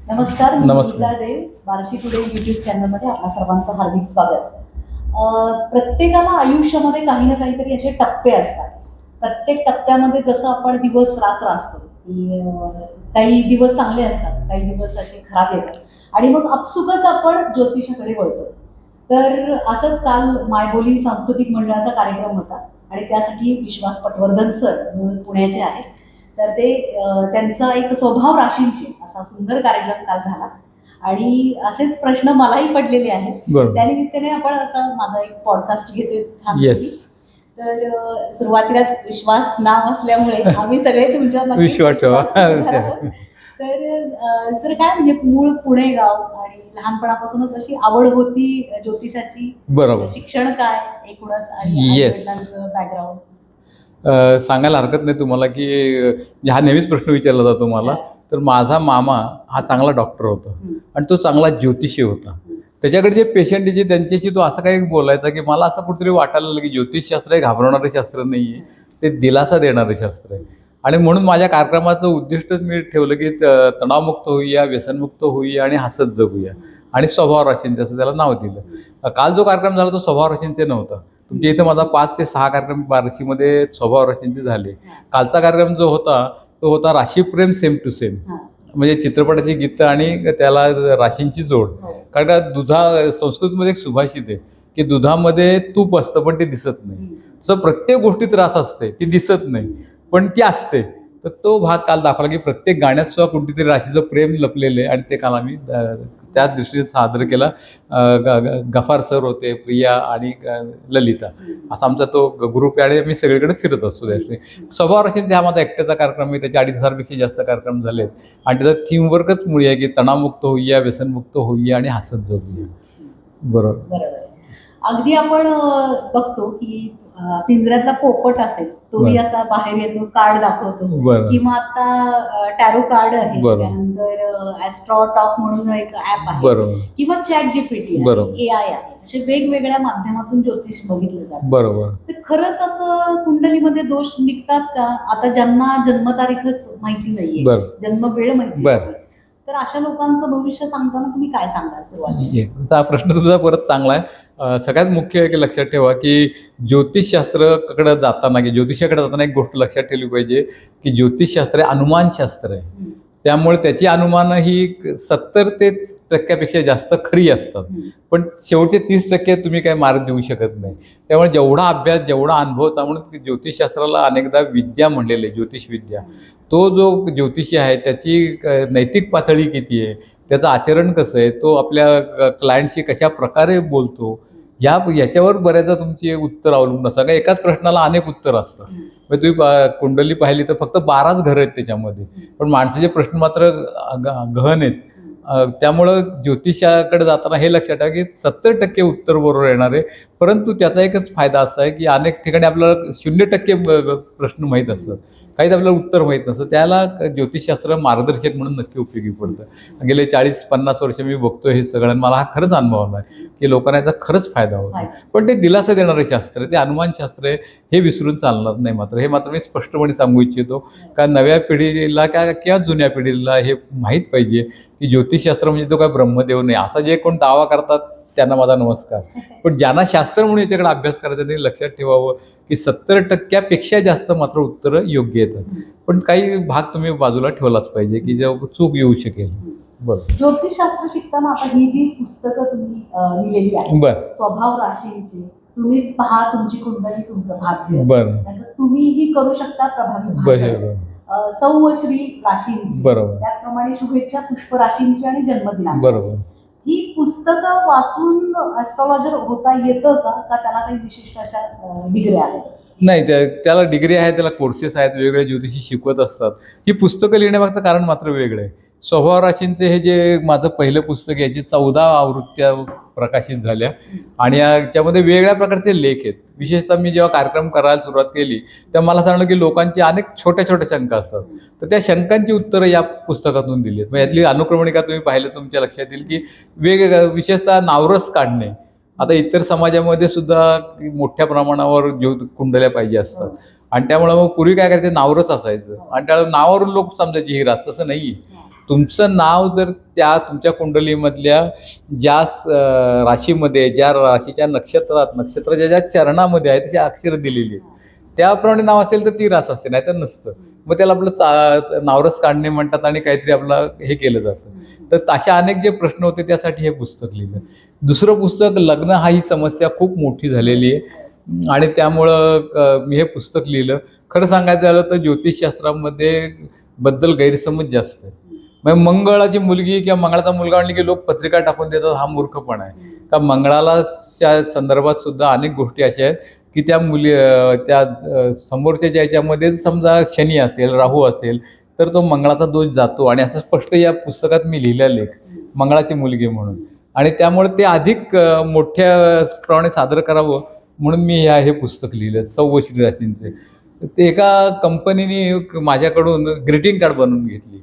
नमस्कार, मी नमस्कार. गीता देव. Barshi today YouTube चॅनलमध्ये आपल्या सर्वांचं हार्दिक स्वागत. प्रत्येकाला आयुष्यामध्ये काही ना काहीतरी असे टप्पे असतात. प्रत्येक टप्प्यामध्ये जसं आपण दिवस रात्र असतो की काही दिवस चांगले असतात, काही दिवस असे खराब येतात आणि मग आपसुकच आपण ज्योतिषाकडे वळतो. तर असंच काल मायबोली सांस्कृतिक मंडळाचा कार्यक्रम होता आणि त्यासाठी विश्वास पटवर्धन सर म्हणून पुण्याचे आहेत. तर ते त्यांचा एक स्वभाव राशींचे असा सुंदर कार्यक्रम काल झाला आणि असेच प्रश्न मलाही पडलेले आहेत. बरोबर. त्यानिमित्ताने आपण असा माझा एक पॉडकास्ट घेतोय छान. येस. तर सुरुवातीलाच विश्वास नाव असल्यामुळे आम्ही सगळे तुमच्या नक्कीच विश्वास ठेवा. करणार आहोत. तर सर काय म्हणजे मूळ पुणे गाव आणि लहानपणापासूनच अशी आवड होती ज्योतिषाची. बरोबर. शिक्षण काय एकूणच आणि Yes. आई-वडिलांचं बॅकग्राऊंड. सांगायला हरकत नाही तुम्हाला की हा नेहमीच प्रश्न विचारला जातो मला. तर माझा मामा हा चांगला डॉक्टर होता आणि तो चांगला ज्योतिषी होता. त्याच्याकडे जे पेशंट जे त्यांच्याशी तो असं काही बोलायचा की मला असं कुठेतरी वाटायला लागलं की ज्योतिषशास्त्र हे घाबरवणारं शास्त्र नाही आहे, ते दिलासा देणारं शास्त्र आहे. आणि म्हणून माझ्या कार्यक्रमाचं उद्दिष्टच मी ठेवलं की तणावमुक्त होऊया, व्यसनमुक्त होऊया आणि हसत जगूया आणि स्वभाव राशींचे असं त्याला नाव दिलं. काल जो कार्यक्रम झाला तो स्वभाव राशींचे नव्हता. तुमच्या इथं माझा 5 ते 6 कार्यक्रम बार्शीमध्ये स्वभाव राशींचे झाले. कालचा कार्यक्रम जो होता तो होता राशीप्रेम सेम टू सेम, म्हणजे चित्रपटाची गीतं आणि त्याला राशींची जोड. कारण का संस्कृतमध्ये एक सुभाषित आहे की दुधामध्ये तूप असतं पण ते दिसत नाही. तसं प्रत्येक गोष्टीत रास असते, ती दिसत नाही पण ती असते. तर तो भाग काल दाखवला की प्रत्येक गाण्यात सुद्धा कोणतीतरी राशीचं प्रेम लपलेलं आहे आणि ते काल आम्ही त्या दृष्टीने सादर केला. गफार सर होते, प्रिया आणि ललिता असा आमचा तो ग्रुप आहे आणि आम्ही सगळीकडे फिरत असतो. त्यासाठी स्वभाव राशींचे हा माझा एकट्याचा कार्यक्रम आहे. त्याचे 2,500पेक्षा जास्त कार्यक्रम झालेत आणि त्याचा थीमवर्कच मुळे आहे की तणावमुक्त होऊया, व्यसनमुक्त होऊया आणि हसत जगूया. बरोबर. बरोबर. अगदी आपण बघतो की पिंजऱ्यातला पोपट असेल तोही असा बाहेर येतो, कार्ड दाखवतो. किंवा आता टॅरो कार्ड आहे, त्यानंतर ॲस्ट्रो टॉक म्हणून एक ऍप आहे, किंवा चॅट जीपीटी AI आहे. असे वेगवेगळ्या माध्यमातून ज्योतिष बघितलं जातं. बरोबर. तर खरंच असं कुंडलीमध्ये दोष निघतात का? आता ज्यांना जन्मतारीखच माहिती नाहीये, जन्मवेळ माहिती नाहीये, तर अशा लोकांचं भविष्य सांगताना तुम्ही काय सांगाल सुरुवातीला? हा प्रश्न तुमचा परत चांगला आहे. सगळ्यात मुख्य एक लक्षात ठेवा की ज्योतिषशास्त्राकडे जाताना की ज्योतिषाकडे जाताना एक गोष्ट लक्षात ठेवली पाहिजे की ज्योतिषशास्त्र हे अनुमानशास्त्र आहे. त्यामुळे त्याची अनुमानं ही 70% ते टक्क्यापेक्षा जास्त खरी असतात, पण शेवटचे 30% तुम्ही काही मार्ग देऊ शकत नाही. त्यामुळे जेवढा अभ्यास, जेवढा अनुभव, म्हणून ज्योतिषशास्त्राला अनेकदा विद्या म्हणलेलं आहे, ज्योतिष विद्या. तो जो ज्योतिषी आहे त्याची नैतिक पातळी किती आहे, त्याचं आचरण कसं आहे, तो आपल्या क्लायंटशी कशा प्रकारे बोलतो, याच्यावर बऱ्याचदा तुमची उत्तर अवलंबून असतं. एकाच प्रश्नाला अनेक उत्तर असतात. म्हणजे तुम्ही कुंडली पाहिली तर फक्त 12च घरं आहेत त्याच्यामध्ये, पण माणसाचे प्रश्न मात्र गहन आहेत. त्यामुळं ज्योतिषाकडे जाताना हे लक्षात ठेवा की 70% उत्तर बरोबर येणार आहे, परंतु त्याचा एकच फायदा असा आहे की अनेक ठिकाणी आपल्याला 0% प्रश्न माहीत असतात, काहीच आपल्याला उत्तर माहीत नसतं. त्याला ज्योतिषशास्त्र मार्गदर्शक म्हणून नक्की उपयोगी पडतं. गेले 40-50 वर्ष मी बघतोय हे सगळं, मला हा खरंच अनुभव आला आहे की लोकांना याचा खरंच फायदा होतो. पण ते दिलासा देणारे शास्त्र, ते अनुमानशास्त्र आहे, हे विसरून चालणार नाही. मात्र हे मी स्पष्टपणे सांगू इच्छितो का नव्या पिढीला किंवा जुन्या पिढीला हे माहीत पाहिजे की ज्योतिषशास्त्र म्हणजे तो काय ब्रह्मदेव नाही, असा जे कोण दावा करतात त्यांना माझा नमस्कार. पण ज्यांना शास्त्र म्हणून याच्याकडे अभ्यास करायचा त्यांनी लक्षात ठेवावं की 70%पेक्षा जास्त मात्र उत्तरं योग्य येतात. पण काही भाग तुम्ही बाजूला ठेवलाच पाहिजे की जे चूक येऊ शकेल. बरं. ज्योतिषशास्त्र शिकताना आता ही जी पुस्तकं तुम्ही लिहिलेली आहेत, स्वभाव राशींची, तुम्हीच पहा तुमची कुंडली तुमचं भाग्य, तुम्हीही करू शकता प्रभावी, सौश्री राशींची, त्याचप्रमाणे शुभेच्छा पुष्प राशींची आणि जन्मदिनांक, ही पुस्तकं वाचून ऍस्ट्रॉलॉजर होता येतं का त्याला काही विशिष्ट अशा डिग्री आहेत? नाही, त्याला डिग्री आहे, त्याला कोर्सेस आहेत, वेगवेगळे ज्योतिषी शिकवत असतात. ही पुस्तकं लिहिण्यामागचं कारण मात्र वेगळं आहे. स्वभाव राशींचे हे जे माझं पहिलं पुस्तक आहे, याची 14 आवृत्त्या प्रकाशित झाल्या आणि याच्यामध्ये वेगवेगळ्या प्रकारचे लेख आहेत. विशेषतः मी जेव्हा कार्यक्रम करायला सुरुवात केली तेव्हा मला सांगलं की लोकांची अनेक छोट्या छोट्या शंका असतात, तर त्या शंकांची उत्तरं या पुस्तकातून दिली आहेत. यातली अनुक्रमणिका तुम्ही पाहिलं तुमच्या लक्षात येईल की वेगवेगळ्या, विशेषतः नावरस काढणे. आता इतर समाजामध्ये सुद्धा मोठ्या प्रमाणावर कुंडल्या पाहिजे असतात आणि त्यामुळे मग पूर्वी काय करायचं, नावरच असायचं आणि त्यामुळे नावावरून लोक समजायची ही रास. तसं नाही. तुमचं नाव जर त्या तुमच्या कुंडलीमधल्या ज्या राशीमध्ये, ज्या राशीच्या नक्षत्राच्या ज्या चरणामध्ये आहे तशी अक्षरं दिलेली आहेत, त्याप्रमाणे नाव असेल तर ती रास असते, नाही तर नसतं. मग त्याला आपलं नावरस काढणे म्हणतात आणि काहीतरी आपलं हे केलं जातं. तर अशा अनेक जे प्रश्न होते त्यासाठी हे पुस्तक लिहिलं. दुसरं पुस्तक लग्न हा ही समस्या खूप मोठी झालेली आहे आणि त्यामुळं मी हे पुस्तक लिहिलं. खरं सांगायचं झालं तर ज्योतिषशास्त्रामध्ये बद्दल गैरसमज जास्त आहे. मग मंगळाची मुलगी किंवा मंगळाचा मुलगा म्हणली की लोक पत्रिका टाकून देतात, हा मूर्खपणा आहे. का मंगळाला संदर्भात सुद्धा अनेक गोष्टी अशा आहेत की त्या त्या समोरच्या याच्यामध्ये समजा शनी असेल, राहू असेल तर तो मंगळाचा दोष जातो आणि असं स्पष्ट या पुस्तकात मी लिहिला लेख मंगळाची मुलगी म्हणून. आणि त्यामुळे ते अधिक मोठ्या प्रमाणे सादर करावं म्हणून मी हे पुस्तक लिहिलं 14 राशींचे. ते एका कंपनीने माझ्याकडून ग्रीटिंग कार्ड बनवून घेतली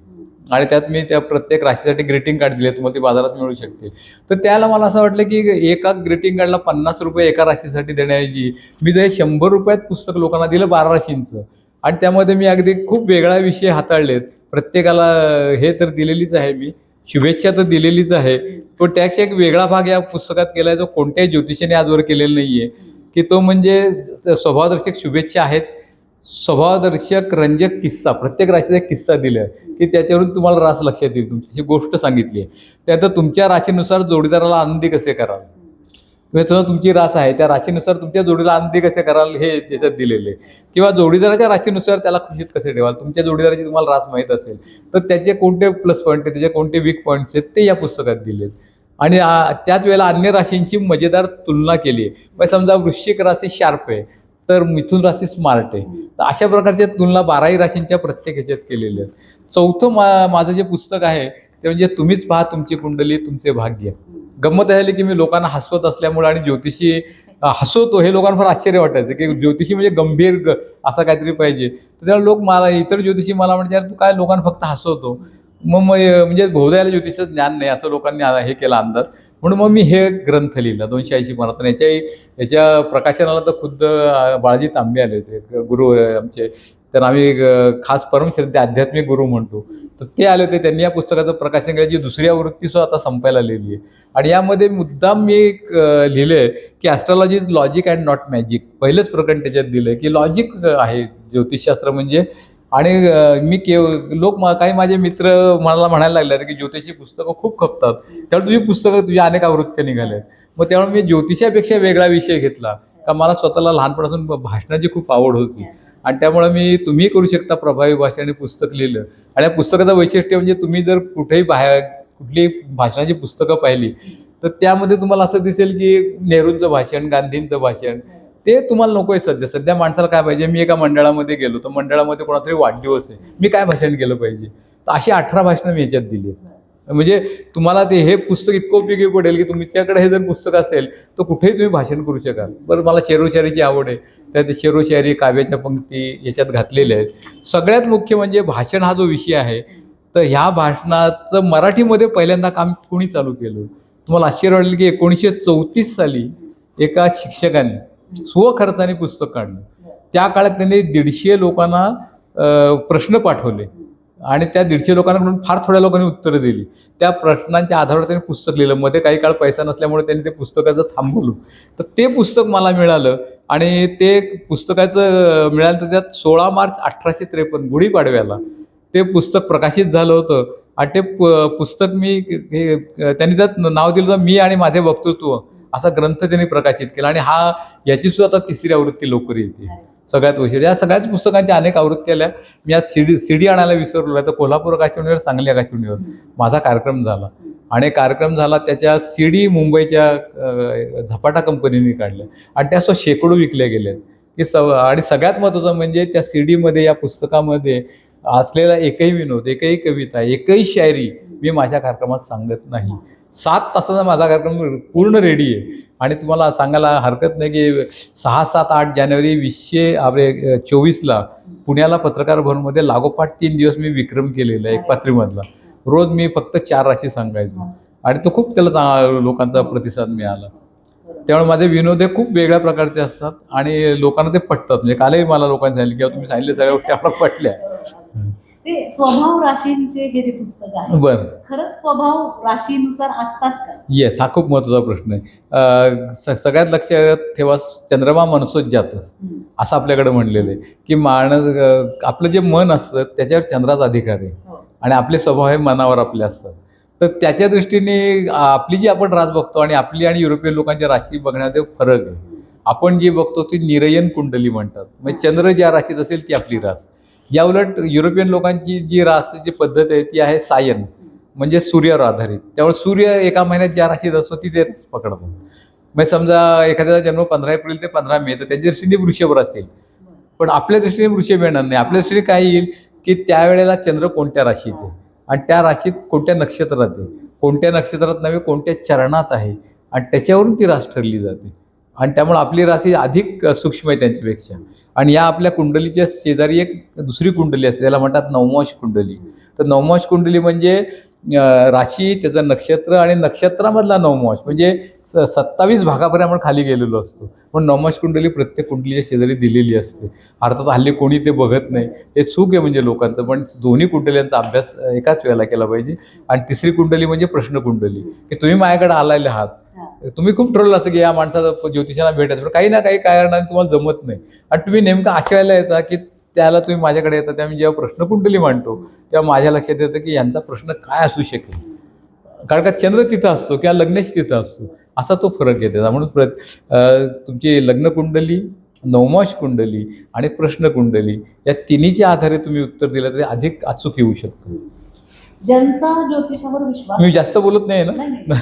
आणि त्यात मी त्या प्रत्येक राशीसाठी ग्रीटिंग कार्ड दिले, तुम्हाला ती बाजारात मिळू शकते. तर त्याला मला असं वाटलं की एका ग्रीटिंग कार्डला 50 रुपये एका राशीसाठी देण्याऐवजी मी जर 100 रुपयात पुस्तक लोकांना दिलं 12 राशींचं आणि त्यामध्ये मी अगदी खूप वेगळा विषय हाताळलेत. प्रत्येकाला हे तर दिलेलीच आहे, मी शुभेच्छा तर दिलेलीच आहे, पण त्याचा एक वेगळा भाग या पुस्तकात केला आहे जो कोणत्याही ज्योतिषाने आजवर केलेला नाही आहे, की तो म्हणजे स्वभावदर्शक शुभेच्छा आहेत, स्वभावदर्शक रंजक किस्सा, प्रत्येक राशीचा एक किस्सा दिला आहे की त्याच्यावरून तुम्हाला रास लक्षात येईल, तुमची गोष्ट सांगितली आहे. त्यानंतर तुमच्या राशीनुसार जोडीदाराला आनंदी कसे कराल, किंवा तुमची रास आहे त्या राशीनुसार तुमच्या जोडीला आनंदी कसे कराल हे त्याच्यात दिलेले, किंवा जोडीदाराच्या राशीनुसार त्याला खुशीत कसे ठेवाल. तुमच्या जोडीदाराची तुम्हाला रास माहीत असेल तर त्याचे कोणते प्लस पॉईंट आहेत, त्याचे कोणते वीक पॉईंट्स आहेत ते या पुस्तकात दिलेत. आणि त्याच वेळेला अन्य राशींची मजेदार तुलना केली आहे. मग समजा वृश्चिक राशी शार्प आहे तर मिथुन राशी स्मार्ट आहे, तर अशा प्रकारच्या तुलना 12ही राशींच्या प्रत्येक ह्याच्यात केलेल्या आहेत. चौथं माझं जे पुस्तक आहे ते म्हणजे तुम्हीच पहा तुमची कुंडली तुमचे भाग्य. गंमत झाली की मी लोकांना हसवत असल्यामुळे आणि ज्योतिषी हसवतो हे लोकांना फार आश्चर्य वाटायचं की ज्योतिषी म्हणजे गंभीर असं काहीतरी पाहिजे. तर त्याला लोक मला इतर ज्योतिषी मला म्हणजे तू काय लोकांना फक्त हसवतो, मग म्हणजे बहुधा ज्योतिषाचं ज्ञान नाही असं लोकांनी हे केला अंदाज. म्हणून मग मी हे ग्रंथ लिहिला 280 पानात. याच्या प्रकाशनाला तर खुद्द बाळाजी तांबे आले होते, गुरु आमचे, त्यांना आम्ही खास परमश्रद्धे आध्यात्मिक गुरु म्हणतो. तर ते आले होते, त्यांनी या पुस्तकाचं प्रकाशन केलं, जी दुसरी आवृत्तीसुद्धा आता संपायला लिहिली आहे. आणि यामध्ये मुद्दाम मी लिहिलं आहे की astrology is logic and not magic. पहिलंच प्रकरण त्याच्यात दिलं आहे की लॉजिक आहे ज्योतिषशास्त्र म्हणजे. आणि मी काही माझे मित्र मला म्हणायला लागले की ज्योतिषी पुस्तकं खूप खपतात, त्यामुळे तुझी पुस्तकं तुझ्या अनेक आवृत्त्या निघाल्या आहेत. मग त्यामुळे मी ज्योतिषापेक्षा वेगळा विषय घेतला, का मला स्वतःला लहानपणापासून भाषणाची खूप आवड होती आणि त्यामुळे तुम्ही करू शकता प्रभावी भाषणाने पुस्तक लिहिलं. आणि या पुस्तकाचं वैशिष्ट्य म्हणजे तुम्ही जर कुठेही कुठली भाषणाची पुस्तकं पाहिली तर त्यामध्ये तुम्हाला असं दिसेल की नेहरूंचं भाषण, गांधींचं भाषण ते तुम्हाला नको आहे. सध्या माणसाला काय पाहिजे, मी एका मंडळामध्ये गेलो तर मंडळामध्ये कोणातरी वाढदिवस आहे, मी काय भाषण केलं पाहिजे, तर अशी 18 भाषणं मी याच्यात दिली. म्हणजे तुम्हाला हे पुस्तक इतकं उपयोगी पडेल की तुमच्याकडे हे जर पुस्तक असेल तर कुठेही तुम्ही भाषण करू शकाल. बरं, मला शेरोशायरीची आवड आहे, त्यात शेरोशायरी, काव्याच्या पंक्ती याच्यात घातलेल्या आहेत. सगळ्यात मुख्य म्हणजे भाषण हा जो विषय आहे, तर ह्या भाषणाचं मराठीमध्ये पहिल्यांदा काम कोणी चालू केलं, तुम्हाला आश्चर्य वाटेल की 1934 साली एका शिक्षकाने स्वखर्चाने पुस्तक काढलं. त्या काळात त्यांनी 150 लोकांना प्रश्न पाठवले आणि त्या 150 लोकांकडून फार थोड्या लोकांनी उत्तरं दिली. त्या प्रश्नांच्या आधारावर त्यांनी पुस्तक लिहिलं. मध्ये काही काळ पैसा नसल्यामुळे त्यांनी ते पुस्तकाचं थांबवलं. तर ते पुस्तक मला मिळालं आणि ते पुस्तकाचं मिळालं. त्यात 16 मार्च 1853 गुढीपाडव्याला ते पुस्तक प्रकाशित झालं होतं. आणि ते पुस्तक त्यांनी त्यात नाव दिलं होतं मी आणि माझे वक्तृत्व, असा ग्रंथ त्यांनी प्रकाशित केला. आणि याची सुद्धा आता 3री आवृत्ती लवकर येते. सगळ्यात वैशिष्ट्य या सगळ्याच पुस्तकांच्या अनेक आवृत्त्या आल्या. मी आज CD आणायला विसरलो आहे, तर कोल्हापूर आकाशवाणीवर, सांगली आकाशवाणीवर माझा कार्यक्रम झाला. आणि कार्यक्रम झाला त्याच्या CD मुंबईच्या झपाटा कंपनीने काढल्या आणि त्या शेकडो विकल्या गेल्या की आणि सगळ्यात महत्त्वाचं म्हणजे त्या CD या पुस्तकामध्ये असलेला एकही विनोद, एकही कविता, एकही शायरी मी माझ्या कार्यक्रमात सांगत नाही. 7 तासाचा माझा कार्यक्रम पूर्ण रेडी आहे. आणि तुम्हाला सांगायला हरकत नाही की 6, 7, 8 जानेवारी 2024ला पुण्याला पत्रकार भवनमध्ये लागोपाठ 3 दिवस मी विक्रम केलेला आहे, एक पात्रीमधला. रोज मी फक्त 4 राशी सांगायचो आणि तो खूप त्याला लोकांचा प्रतिसाद मिळाला. त्यामुळे माझे विनोद हे खूप वेगळ्या प्रकारचे असतात आणि लोकांना ते पटतात. म्हणजे कालही मला लोकांनी सांगितलं की तुम्ही सांगितले सगळ्या गोष्टी आपल्याला पटल्या. ते स्वभाव राशींचे हे जे पुस्तक आहे बरं. खरंच स्वभाव राशीनुसार असतात का? येस, हा खूप महत्त्वाचा प्रश्न आहे. सगळ्यात लक्षात ठेवा, चंद्रमा मनसोच जातच हम्म. असं आपल्याकडे म्हणलेलं आहे की आपलं जे मन असतं त्याच्यावर चंद्राचा अधिकार आहे हो. आणि आपले स्वभाव हे मनावर आपले असतात. तर त्याच्या दृष्टीने आपली जी आपण रास बघतो आणि आपली आणि युरोपियन लोकांच्या राशी बघण्यात फरक आहे. आपण जी बघतो ती निरयन कुंडली म्हणतात, म्हणजे चंद्र ज्या राशीत असेल ती आपली रास. या उलट युरोपियन लोकांची जी रास पद्धत आहे ती आहे सायन, म्हणजे सूर्यावर आधारित. त्यामुळे सूर्य एका महिन्यात ज्या राशीत असतो ती ते रास पकडतो. म्हणजे समजा एखाद्याचा जन्म 15 एप्रिल ते 15 मे, तर त्यांच्या दृष्टीने वृषभ असेल, पण आपल्या दृष्टीने वृषभ येणार नाही. आपल्या दृष्टीने काय येईल की त्यावेळेला चंद्र कोणत्या राशीत आहे आणि त्या राशीत कोणत्या नक्षत्रात आहे, कोणत्या नक्षत्रात नव्हे कोणत्या चरणात आहे, आणि त्याच्यावरून ती रास ठरली जाते. आणि त्यामुळे आपली राशी अधिक सूक्ष्म आहे त्यांच्यापेक्षा. आणि या आपल्या कुंडलीच्या शेजारी एक दुसरी कुंडली असते, त्याला म्हणतात नवमांश कुंडली. तर नवमांश कुंडली म्हणजे राशी, त्याचं नक्षत्र आणि नक्षत्रामधला नवमांश, म्हणजे 27 भागापर्यंत आपण खाली गेलेलो असतो. पण नवमांश कुंडली प्रत्येक कुंडलीच्या शेजारी दिलेली असते. अर्थात हल्ली कोणी ते बघत नाही, हे चूक आहे म्हणजे लोकांचं. पण दोन्ही कुंडल्यांचा अभ्यास एकाच वेळेला केला पाहिजे. आणि तिसरी कुंडली म्हणजे प्रश्न कुंडली, की तुम्ही माझ्याकडे आलेले आहात, तुम्ही खूप ठरवलं असतं की या माणसाला ज्योतिषाला भेटायचं, पण काही ना काही कारणाने तुम्हाला जमत नाही आणि तुम्ही नेमकं अशा वेळेला येता की त्याला तुम्ही माझ्याकडे येता. त्यामुळे जेव्हा प्रश्नकुंडली मांडतो तेव्हा माझ्या लक्षात येतं की यांचा प्रश्न काय असू शकेल, कारण का चंद्र तिथं असतो किंवा लग्नेश तिथं असतो, असा तो फरक येतो. म्हणून तुमची लग्नकुंडली, नवमांश कुंडली आणि प्रश्नकुंडली या तिन्हीच्या आधारे तुम्ही उत्तर दिलं तरी अधिक अचूक येऊ शकतं. ज्यांचा ज्योतिषावर विश्वास मी जास्त बोलत नाही ना. नाही.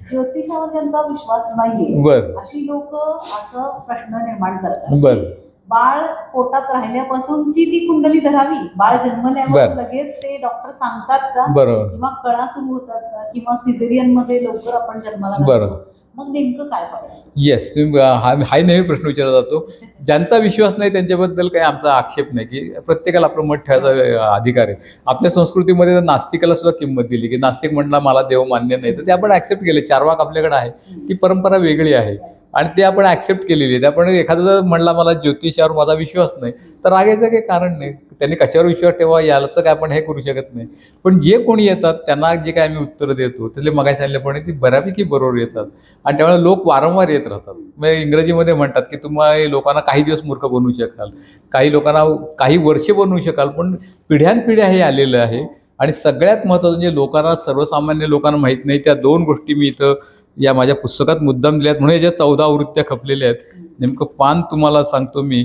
ज्योतिषावर ज्यांचा विश्वास नाहीये बरं अशी लोक असं प्रश्न निर्माण करतात. बरं. बाळ पोटात राहिल्यापासूनची ती कुंडली धरावी, बाळ जन्मल्यावर बरं. लगेच ते डॉक्टर सांगतात का, बरोबर. किंवा कळा सुरू होतात का, किंवा सिझेरियन मध्ये लवकर आपण जन्माला बरं. घालतो, मग नेमकं काय करायचं? येस, तुम्ही हाही नेहमी प्रश्न विचारला जातो. ज्यांचा विश्वास नाही त्यांच्याबद्दल काही आमचा आक्षेप नाही, की प्रत्येकाला आपलं मत ठेवायचा अधिकार आहे. आपल्या संस्कृतीमध्ये तर नास्तिकाला सुद्धा किंमत दिली, की नास्तिक म्हणला मला देव मान्य नाही, तर ते आपण ऍक्सेप्ट केले. चारवाक आपल्याकडे आहे, ती परंपरा वेगळी आहे आणि ते आपण ऍक्सेप्ट केलेली आहे. आपण एखादा जर म्हणला मला ज्योतिषावर माझा विश्वास नाही, तर रागायचं काही कारण नाही. त्यांनी कशावर विश्वास ठेवा याचं काय आपण हे करू शकत नाही. पण जे कोणी येतात त्यांना जे काय आम्ही उत्तरं देतो त्यातले मगाशी सांगितल्याप्रमाणे ती बऱ्यापैकी बरोबर येतात आणि त्यामुळे लोक वारंवार येत राहतात. म्हणजे इंग्रजीमध्ये म्हणतात की तुम्ही लोकांना काही दिवस मूर्ख बनवू शकाल, काही लोकांना काही वर्षे बनवू शकाल, पण पिढ्यानपिढ्या हे आलेलं आहे. आणि सगळ्यात महत्त्वाचं म्हणजे लोकांना, सर्वसामान्य लोकांना माहीत नाही त्या दोन गोष्टी मी इथं या माझ्या पुस्तकात मुद्दाम दिल्या आहेत, म्हणून याच्या 14 आवृत्त्या खपलेल्या आहेत. नेमकं पान तुम्हाला सांगतो मी,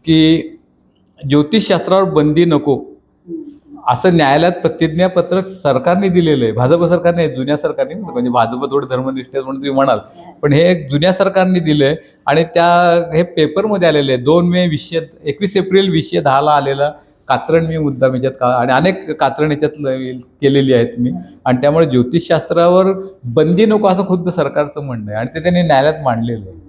की ज्योतिषशास्त्रावर बंदी नको असं न्यायालयात प्रतिज्ञापत्रक सरकारने दिलेलं आहे. भाजप सरकारने, जुन्या सरकारने, म्हणजे भाजप थोडं धर्मनिष्ठ म्हणून तुम्ही म्हणाल, पण हे जुन्या सरकारने दिलं आहे. आणि हे पेपरमध्ये आलेले आहे. 21 एप्रिल 2010 आलेला कात्रण मी मुद्दाम याच्यात आणि अनेक कात्रण याच्यात केलेली आहेत मी. आणि त्यामुळे ज्योतिषशास्त्रावर बंदी नको असं खुद्द सरकारचं म्हणणं आहे आणि ते त्यांनी न्यायालयात मांडलेलं आहे.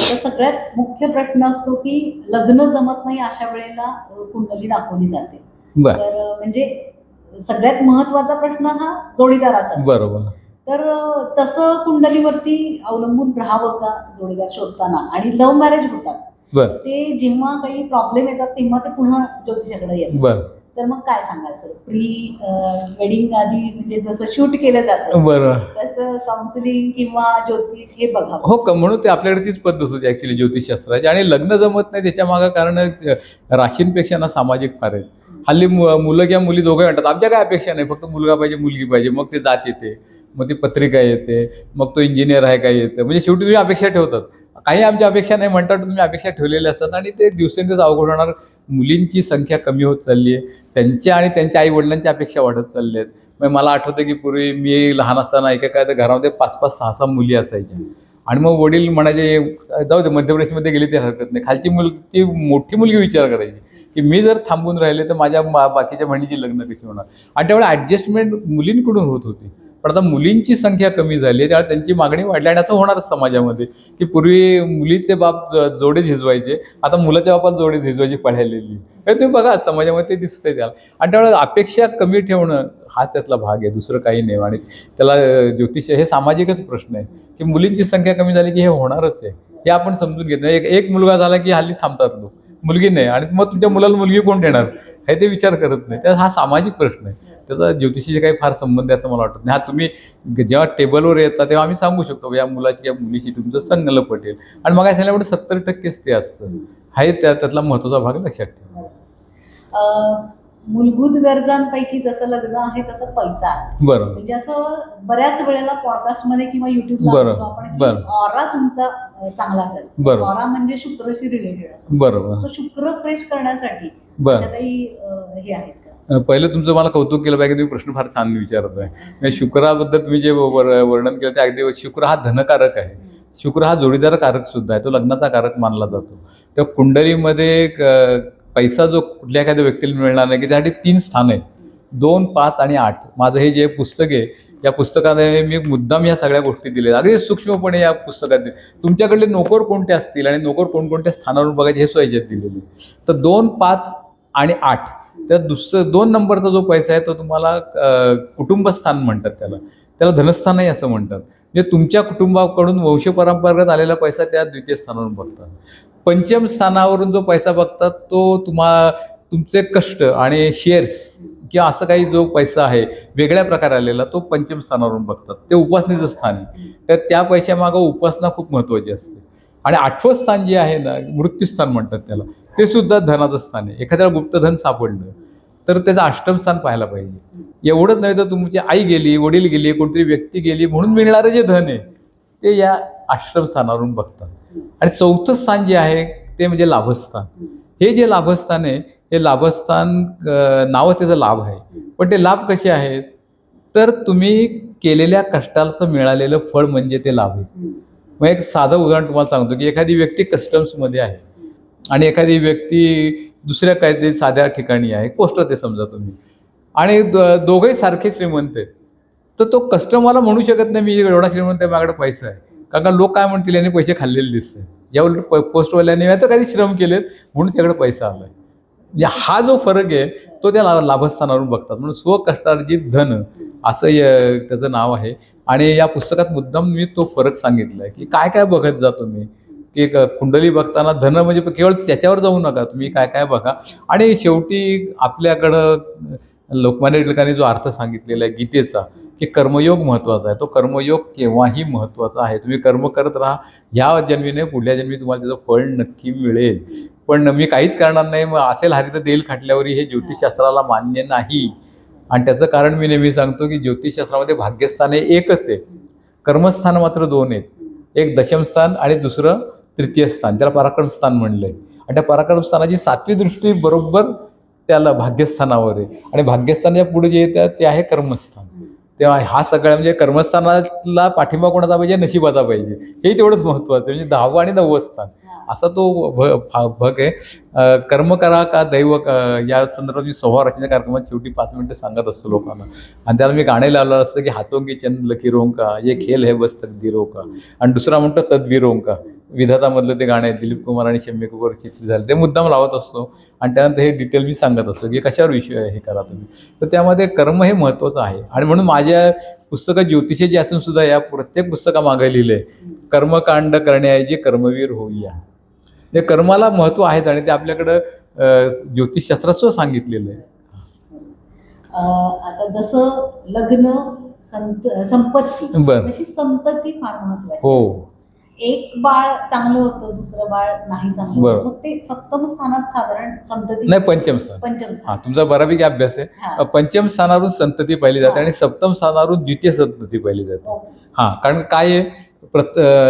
तर सगळ्यात मुख्य प्रश्न असतो की लग्न जमत नाही अशा वेळेला कुंडली दाखवली जाते. बरं. तर म्हणजे सगळ्यात महत्वाचा प्रश्न हा जोडीदाराचा असतो. बरोबर. तर तसं कुंडलीवरती अवलंबून राहावं का जोडीदार शोधताना? आणि लव्ह मॅरेज होतात बरं. ते जेव्हा काही प्रॉब्लेम येतात तेव्हा ते पुन्हा ज्योतिषाकडे येतात. बरं. तर मग काय सांगाल सर? वेडिंग आधी म्हणजे जसं शूट केलं जातं बरं, तसं काउन्सिलिंग किंवा ज्योतिष हे बघावं? हो, म्हणून ते आपल्याकडे तीच पद्धत होती ऍक्च्युली ज्योतिषशास्त्राची. आणि लग्न जमत नाही त्याच्या मागं कारण राशींपेक्षा ना सामाजिक फार आहे. हल्ली मुलं किंवा मुली दोघे म्हणतात आमच्या काय अपेक्षा नाही, फक्त मुलगा पाहिजे मुलगी पाहिजे. मग ते जात येते, मग ती पत्रिका येते, मग तो इंजिनियर आहे काय येतं. म्हणजे शेवटी तुम्ही अपेक्षा ठेवतात. काही आमच्या अपेक्षा नाही म्हणतात, तुम्ही अपेक्षा ठेवलेल्या असतात आणि ते दिवसेंदिवस अवघड होणार. मुलींची संख्या कमी होत चालली आहे, त्यांच्या आणि त्यांच्या आई वडिलांच्या अपेक्षा वाढत चालल्या आहेत. मग मला आठवतं की पूर्वी मी लहान असताना एका घरामध्ये 5-5, 6-6 मुली असायच्या आणि मग वडील म्हणायचे जाऊ दे मध्य प्रदेशमध्ये गेली ते हरकत नाही. खालची ती मोठी मुलगी विचार करायची की मी जर थांबून राहिले तर माझ्या बाकीच्या बहिणीची लग्न कशी होणार. आणि त्यामुळे ॲडजस्टमेंट मुलींकडून होत होती. पण आता मुलींची संख्या कमी झाली आहे त्यामुळे त्यांची मागणी वाढली आणि असं होणारच समाजामध्ये की पूर्वी मुलीचे बाप जोडे झिजवायचे, आता मुलाच्या बापात जोडे झिजवायची पळालेली. हे तुम्ही बघा समाजामध्ये ते दिसतंय त्याला. आणि त्यामुळे अपेक्षा कमी ठेवणं हा त्यातला भाग आहे, दुसरं काही नाही. आणि त्याला ज्योतिष हे सामाजिकच प्रश्न आहे की मुलींची संख्या कमी झाली की हे होणारच आहे, हे आपण समजून घेत नाही. एक मुलगा झाला की हल्ली थांबतात लोक. मुलगी नाही, आणि मग तुमच्या मुलाला मुलगी कोण देणार हे ते विचार करत नाही. तर हा सामाजिक प्रश्न आहे, त्याचा ज्योतिषीचे काही फार संबंध आहे असं मला वाटत नाही. हा तुम्ही जेव्हा टेबलवर येता तेव्हा आम्ही सांगू शकतो या मुलाशी या मुलीशी तुमचं संगलं पटेल, आणि मग काय सांगितलं 70%च ते असतं. हा त्यातला महत्त्वाचा भाग लक्षात ठेवा. मूलभूत गरजांपैकी जसं लग्न आहे तसं पैसा आहे. बरोबर. म्हणजे असं बऱ्याच वेळेला पॉडकास्टमध्ये किंवा युट्यूबला बरोबर. आपण बरोबर. ऑरा तुमचा चांगला करतो. बरोबर. ऑरा म्हणजे शुक्रशी रिलेटेड असतो. बरोबर. तो शुक्र फ्रेश करण्यासाठी बरं. अशा काही हे आहेत का? पहिलं तुमचं मला कौतुक केलं पाहिजे, तुम्ही प्रश्न फार छान विचारत आहे. शुक्राबद्दल तुम्ही जे वर्णन केलं ते अगदी, शुक्र हा धनकारक आहे, शुक्र हा जोडीदार कारक सुद्धा आहे, तो लग्नाचा कारक मानला जातो. त्या कुंडलीमध्ये पैसा जो कुठल्या एखाद्या व्यक्तीला मिळणार नाही, की त्यासाठी 3 स्थान आहेत, 2, 5 आणि 8. माझं हे जे पुस्तक आहे या पुस्तकाने मी मुद्दाम या सगळ्या गोष्टी दिल्या अगदी सूक्ष्मपणे या पुस्तकात. तुमच्याकडले नोकर कोणते असतील आणि नोकर कोणकोणत्या स्थानावर बघायचे हे सुद्धा याच्यात दिलेले. तर 2, 5 आणि 8 त्या 2 नंबरचा जो पैसा आहे तो तुम्हाला कुटुंबस्थान म्हणतात, त्याला धनस्थानही असं म्हणतात. म्हणजे तुमच्या कुटुंबाकडून वंशपरंपरागत आलेला पैसा त्या द्वितीय स्थानावरून बघतात. पंचम स्थानावरून जो पैसा बघतात तो तुमचे कष्ट आणि शेअर्स किंवा असं काही जो पैसा आहे वेगळ्या प्रकारे आलेला तो पंचम स्थानावरून बघतात. ते उपासनेचं स्थान आहे, तर त्या पैशामागं उपासना खूप महत्त्वाची असते. आणि 8वं स्थान जे आहे ना, मृत्यूस्थान म्हणतात त्याला, ते सुद्धा धनाचं स्थान आहे. एखाद्याला गुप्तधन सापडलं तर त्याचं 8मं स्थान पाहायला पाहिजे. एवढंच नाही तर तुमची आई गेली, वडील गेली, कोणतरी व्यक्ती गेली म्हणून मिळणारं जे धन आहे ते या 8मं स्थानावरून बघतात. आणि 4थं स्थान जे आहे ते म्हणजे लाभस्थान. हे जे लाभस्थान आहे हे लाभस्थान नावच त्याचं लाभ आहे, पण ते लाभ कसे आहेत तर तुम्ही केलेल्या कष्टाचं मिळालेलं फळ म्हणजे ते लाभ आहे. मग एक साधं उदाहरण तुम्हाला सांगतो की एखादी व्यक्ती कस्टम्समध्ये आहे आणि एखादी व्यक्ती दुसऱ्या काहीतरी साध्या ठिकाणी आहे, पोस्टर ते समजा तुम्ही, आणि दोघंही सारखे श्रीमंत आहेत, तर तो कस्टमरला म्हणू शकत नाही मी एवढा श्रीमंत आहे माझ्याकडे पैसा आहे, कारण का लोक काय म्हणतील याने पैसे खाल्लेले दिसते, या उलट पोस्टवाल्याने तर काही श्रम केलेत म्हणून त्याकडे पैसा आलाय. म्हणजे हा जो फरक आहे तो त्या लाभस्थानावरून बघतात. म्हणून स्वकष्टार्जित धन असं त्याचं नाव आहे. आणि या पुस्तकात मुद्दाम मी तो फरक सांगितला आहे की काय काय बघत जा तुम्ही, की कुंडली बघताना धन म्हणजे केवळ त्याच्यावर जाऊ नका, तुम्ही काय काय बघा. आणि शेवटी आपल्याकडं लोकमान्य टिळकांनी जो अर्थ सांगितलेला आहे गीतेचा की कर्मयोग महत्त्वाचा आहे, तो कर्मयोग केव्हाही महत्त्वाचा आहे. तुम्ही कर्म करत राहा, ह्या जन्मीने पुढल्या जन्मी तुम्हाला त्याचं फळ नक्की मिळेल. पण मी काहीच करणार नाही मग असेल हरित देईल खाटल्यावर हे ज्योतिषशास्त्राला मान्य नाही. आणि त्याचं कारण मी नेहमी सांगतो की ज्योतिषशास्त्रामध्ये भाग्यस्थान हे एकच आहे, कर्मस्थान मात्र 2 आहेत. एक दशमस्थान आणि दुसरं तृतीय स्थान, त्याला पराक्रमस्थान म्हणलं आहे. आणि त्या पराक्रमस्थानाची 7वी दृष्टी बरोबर त्याला भाग्यस्थानावर आहे, आणि भाग्यस्थानाच्या पुढे जे येतं ते आहे कर्मस्थान. तेव्हा हा सगळा म्हणजे कर्मस्थानाला पाठिंबा कोणाचा पाहिजे, नशिबाचा पाहिजे, हे तेवढंच महत्त्वाचं. म्हणजे 10वं आणि 9वं स्थान असा तो भग आहे. कर्म करा का दैव या संदर्भात मी स्वभाव रचना कार्यक्रमात शेवटी 5 मिनिटं सांगत असतो लोकांना. आणि त्याला मी गाणे लावलं असतं की हातों की चंद लकीरों का ये खेल है बस तकदीरों का, आणि दुसरा म्हणतो तदबीरों का, विधातामधलं ते गाणं आहे, दिलीप कुमार आणि शम्मी कपूर चित्रित झालं, ते मुद्दाम लावत असतो. आणि त्यानंतर हे डिटेल मी सांगत असतो की कशावर विषय हे करा तुम्ही. तर त्यामध्ये कर्म हे महत्त्वाचं आहे. आणि म्हणून माझ्या पुस्तकात ज्योतिषाची असून सुद्धा या प्रत्येक पुस्तकामागे लिहिलं आहे कर्मकांड करण्याऐवजी कर्मवीर होऊया. हे कर्माला महत्त्व आहेत आणि ते आपल्याकडं ज्योतिषशास्त्रात सुद्धा सांगितलेलं आहे. आता जसं लग्न संपत्ती बरं, तशी संतती फार महत्त्वाची. हो, एक बाळ चांगलं होतं, दुसरं बाळ नाही चांगलं बरं. होतं, मग ते 7मं स्थानात साधारण संतती नाही पंचम स्थान. पंचम स्थान. हा तुमचा बऱ्यापैकी अभ्यास आहे. हा. पंचम स्थानावरून संतती पाहिली जाते आणि 7मं स्थानावरून द्वितीय संतती पाहिली जाते. ओके. हा, कारण काय आहे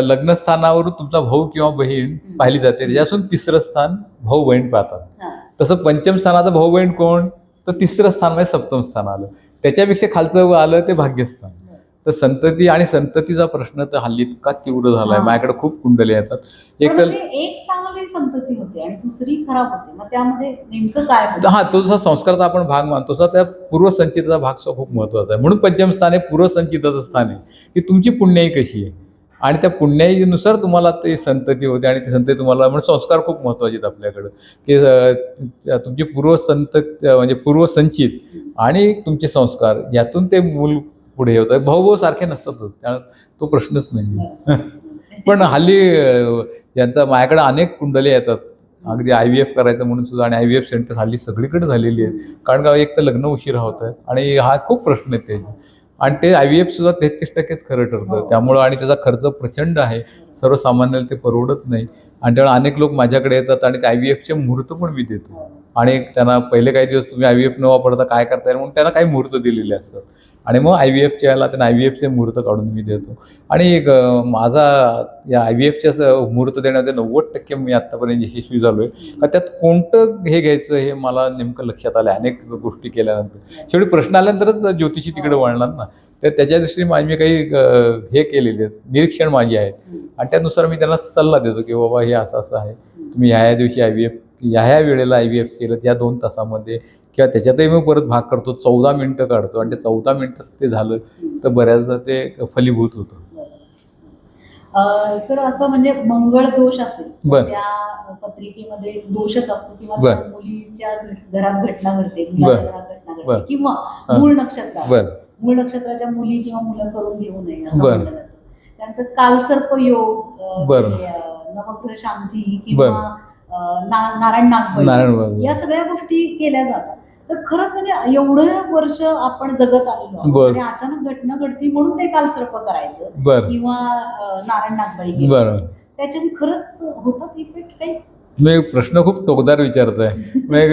लग्नस्थानावरून तुमचा भाऊ किंवा बहीण पाहिली जाते, त्याच्यापासून 3रं स्थान भाऊ बहीण पाहतात. हा. तसं पंचम स्थानाचा भाऊ बहीण कोण, तर 3रं स्थान म्हणजे 7मं स्थान आलं, त्याच्यापेक्षा खालचं आलं ते भाग्यस्थान. तर संतती आणि संततीचा प्रश्न तर हल्ली इतका तीव्र झालाय. माझ्याकडे खूप कुंडली येतात. एक तर एक चांगली संतती होते आणि दुसरी खराब होते, मग त्यामध्ये नेमकं काय होतं? हा, तो जसा संस्काराचा आपण भाग मानतो तसा त्या पूर्वसंचिताचा भाग सुद्धा खूप महत्त्वाचा आहे. म्हणून पंचम स्थान हे पूर्वसंचिताचं स्थान आहे की तुमची पुण्याई कशी आहे, आणि त्या पुण्याईनुसार तुम्हाला ते संतती होते. आणि ती संतती तुम्हाला म्हणजे संस्कार खूप महत्त्वाचे आहेत आपल्याकडं की तुमची म्हणजे पूर्वसंचित आणि तुमचे संस्कार यातून ते मूल पुढे होतं. भाऊ सारखे नसतातच, त्या तो प्रश्नच नाही. पण हल्ली यांचा माझ्याकडे अनेक कुंडली येतात अगदी IVF करायचं म्हणून सुद्धा, आणि IVF सेंटर हल्ली सगळीकडे झालेली आहेत. कारण का एक तर लग्न उशिरा होत आहेत आणि हा खूप प्रश्न आहेत त्याचे, आणि ते IVF सुद्धा 33% खरं ठरतं. त्यामुळं आणि त्याचा खर्च प्रचंड आहे, सर्वसामान्याला ते परवडत नाही. आणि त्यामुळे अनेक लोक माझ्याकडे येतात आणि ते IVFचे मुहूर्त पण मी देतो. आणि त्यांना पहिले काही दिवस तुम्ही IVF न वापरता काय करता येईल म्हणून त्यांना काही मुहूर्त दिलेले असतात, आणि मग IVFच्या याला त्यांना IVFचे मुहूर्त काढून मी देतो. आणि माझा या IVFच्या मुहूर्त देण्यामध्ये 90% मी आत्तापर्यंत यशस्वी झालो आहे. का त्यात कोणतं हे घ्यायचं हे मला नेमकं लक्षात आलं अनेक गोष्टी केल्यानंतर. शेवटी प्रश्न आल्यानंतरच ज्योतिषी तिकडे वळणार ना. तर त्याच्या दृष्टीने मी काही हे केलेले आहेत, निरीक्षण माझी आहेत, आणि त्यानुसार मी त्यांना सल्ला देतो की बाबा हे असं असं आहे, तुम्ही ह्या दिवशी IVF ह्या वेळेला IVF केलं या 2 तासामध्ये, किंवा त्याच्यातही मी परत भाग करतो, 14 मिनटं काढतो, आणि ते 14 मिनटात ते झालं तर बऱ्याचदा ते फलीभूत होतं. सर असं म्हणजे मंगळ दोष असेल बर. त्या पत्रिकेमध्ये दोषच असतो, किंवा बर. त्या मुलीच्या घरात घटना घडते, मुलाच्या घरात घटना बर. घडते, किंवा मूळ नक्षत्र असेल. बरं मूळ नक्षत्राच्या मुली किंवा मुलं करून घेऊ नये असं बर. म्हटलं जातं. त्यानंतर कालसर्प योग, बर. नवग्रह शांती, किंवा नारायण नागबळी, या सगळ्या गोष्टी केल्या जातात. तर खरंच म्हणजे एवढं वर्ष आपण जगत आलेलो आहोत, आणि अचानक घटना घडती म्हणून ते कालसर्प करायचं किंवा नारायण नागबळी बरं, त्याच्याने खरंच होतात इफेक्ट काही? मी प्रश्न खूप टोकदार विचारतोय.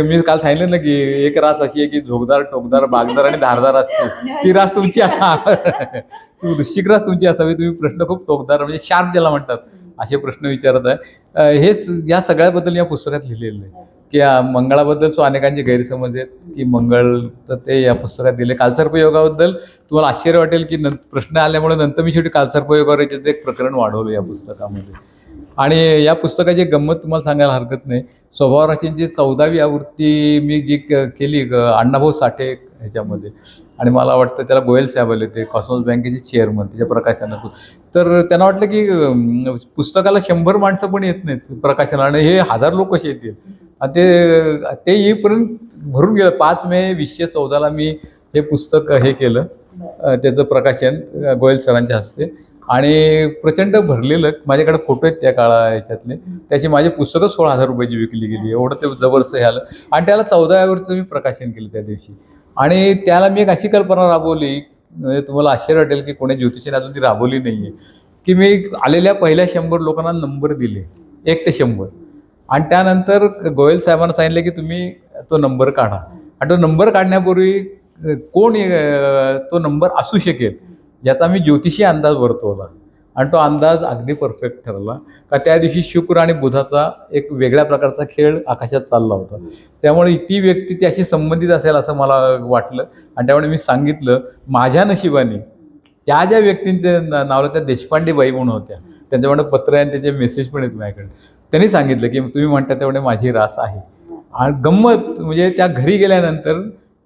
मी काल सांगितलं ना की एक रास अशी आहे की झोकदार, टोकदार, बागदार आणि धारदार असते. ती रास तुमची वृश्चिक रास तुमची असावी. तुम्ही प्रश्न खूप टोकदार म्हणजे शार्प ज्याला म्हणतात असे प्रश्न विचारत आहे. हे या सगळ्याबद्दल या पुस्तकात लिहिलेलं आहे की मंगळाबद्दल अनेकांचे गैरसमज आहेत की मंगळ, तर ते या पुस्तकात दिले. कालसर्प योगाबद्दल तुम्हाला आश्चर्य वाटेल की प्रश्न आल्यामुळे नंतर मी शेवटी कालसर्प योगावर याच्यात एक प्रकरण वाढवलं या पुस्तकामध्ये. आणि या पुस्तकाची गंमत तुम्हाला सांगायला हरकत नाही. स्वभाव राशींची 14वी आवृत्ती मी जी केली अण्णाभाऊ साठे ह्याच्यामध्ये, आणि मला वाटतं त्याला गोयल साहेब आले, ते कॉस्मॉस बँकेचे चेअरमन, त्याच्या प्रकाशनातून. तर त्यांना वाटलं की पुस्तकाला 100 माणसं पण येत नाहीत प्रकाशनाला, आणि हे 1000 लोक कसे येतील. आणि ते येईपर्यंत भरून गेलं. 5 मे 2014ला मी हे पुस्तक हे केलं, त्याचं प्रकाशन गोयल सरांच्या हस्ते, आणि प्रचंड भरलेलं. माझ्याकडे फोटो आहेत त्या याच्यातले. त्याची माझी पुस्तकं 16,000 रुपयाची विकली गेली. एवढं ते जबरदस्त हे आलं. आणि त्याला 14व्यावरचं मी प्रकाशन केलं त्या दिवशी. आणि त्याला मी एक अशी कल्पना राबवली, तुम्हाला आश्चर्य वाटेल की कोणी ज्योतिषाने अजून ती राबवली नाही आहे, की मी आलेल्या पहिल्या 100 लोकांना नंबर दिले, 1 ते 100. आणि त्यानंतर गोयल साहेबांना सांगितलं की तुम्ही तो नंबर काढा, आणि तो नंबर काढण्यापूर्वी कोण तो नंबर असू शकेल याचा मी ज्योतिषी अंदाज वर्तवला, आणि तो अंदाज अगदी परफेक्ट ठरला. का त्या दिवशी शुक्र आणि बुधाचा एक वेगळ्या प्रकारचा खेळ आकाशात चालला होता. त्यामुळे ती व्यक्ती त्याशी संबंधित असेल असं मला वाटलं, आणि त्यामुळे मी सांगितलं. माझ्या नशिबाने त्या ज्या व्यक्तींचे नावलं त्या देशपांडे बाई म्हणून होत्या, त्यांच्याकडे पत्र आणि त्याचे मेसेज पण आहेत माझ्याकडे. त्यांनी सांगितलं की तुम्ही म्हणता तेवढे माझी रास आहे. आणि गंमत म्हणजे त्या घरी गेल्यानंतर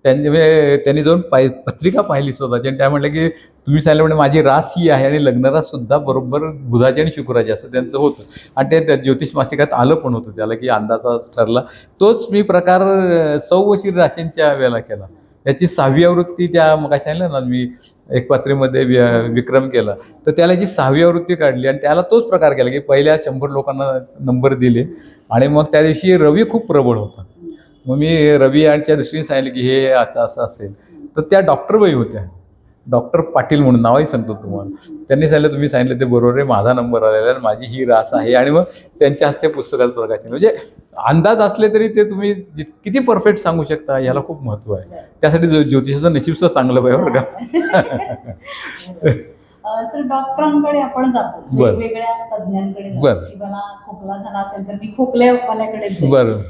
त्यांनी जाऊन पत्रिका पाहिली स्वतःची, आणि त्या म्हटलं की तुम्ही सांगितलं म्हणजे माझी रास ही आहे, आणि लग्नरास सुद्धा बरोबर बुधाची आणि शुक्राची असं त्यांचं होतं. आणि ते ज्योतिष मासिकात आलं पण होतं त्याला की अंदाजाच ठरला. तोच मी प्रकार सौवशीर राशींच्या वेळेला केला. याची 6वी आवृत्ती त्या मग सांगितलं ना मी एक पत्रिकेमध्ये विक्रम केला, तर त्याला जी 6वी आवृत्ती काढली, आणि त्याला तोच प्रकार केला की पहिल्या 100 लोकांना नंबर दिले. आणि मग त्या दिवशी रवी खूप प्रबळ होता. मग मी रवी यांच्या दृष्टीने सांगितलं की हे असं असं असेल. तर त्या डॉक्टरबाई होत्या, डॉक्टर पाटील म्हणून नावही सांगतो तुम्हाला. त्यांनी सांगितलं तुम्ही सांगितलं ते बरोबर आहे, माझा नंबर आलेला आहे, माझी ही रास आहे. आणि मग त्यांच्या हस्ते पुस्तकात प्रकाशन. म्हणजे अंदाज असले तरी ते तुम्ही किती परफेक्ट सांगू शकता याला खूप महत्त्व आहे. त्यासाठी ज्योतिषाचं नशीब सुद्धा चांगलं पाहिजे बरं का. सर डॉक्टरांकडे आपण जातो, वेगवेगळ्या तज्ञांकडे बरं, की मला खोकला झाला असेल तर मी खोकल्यावाल्याकडे. बरं,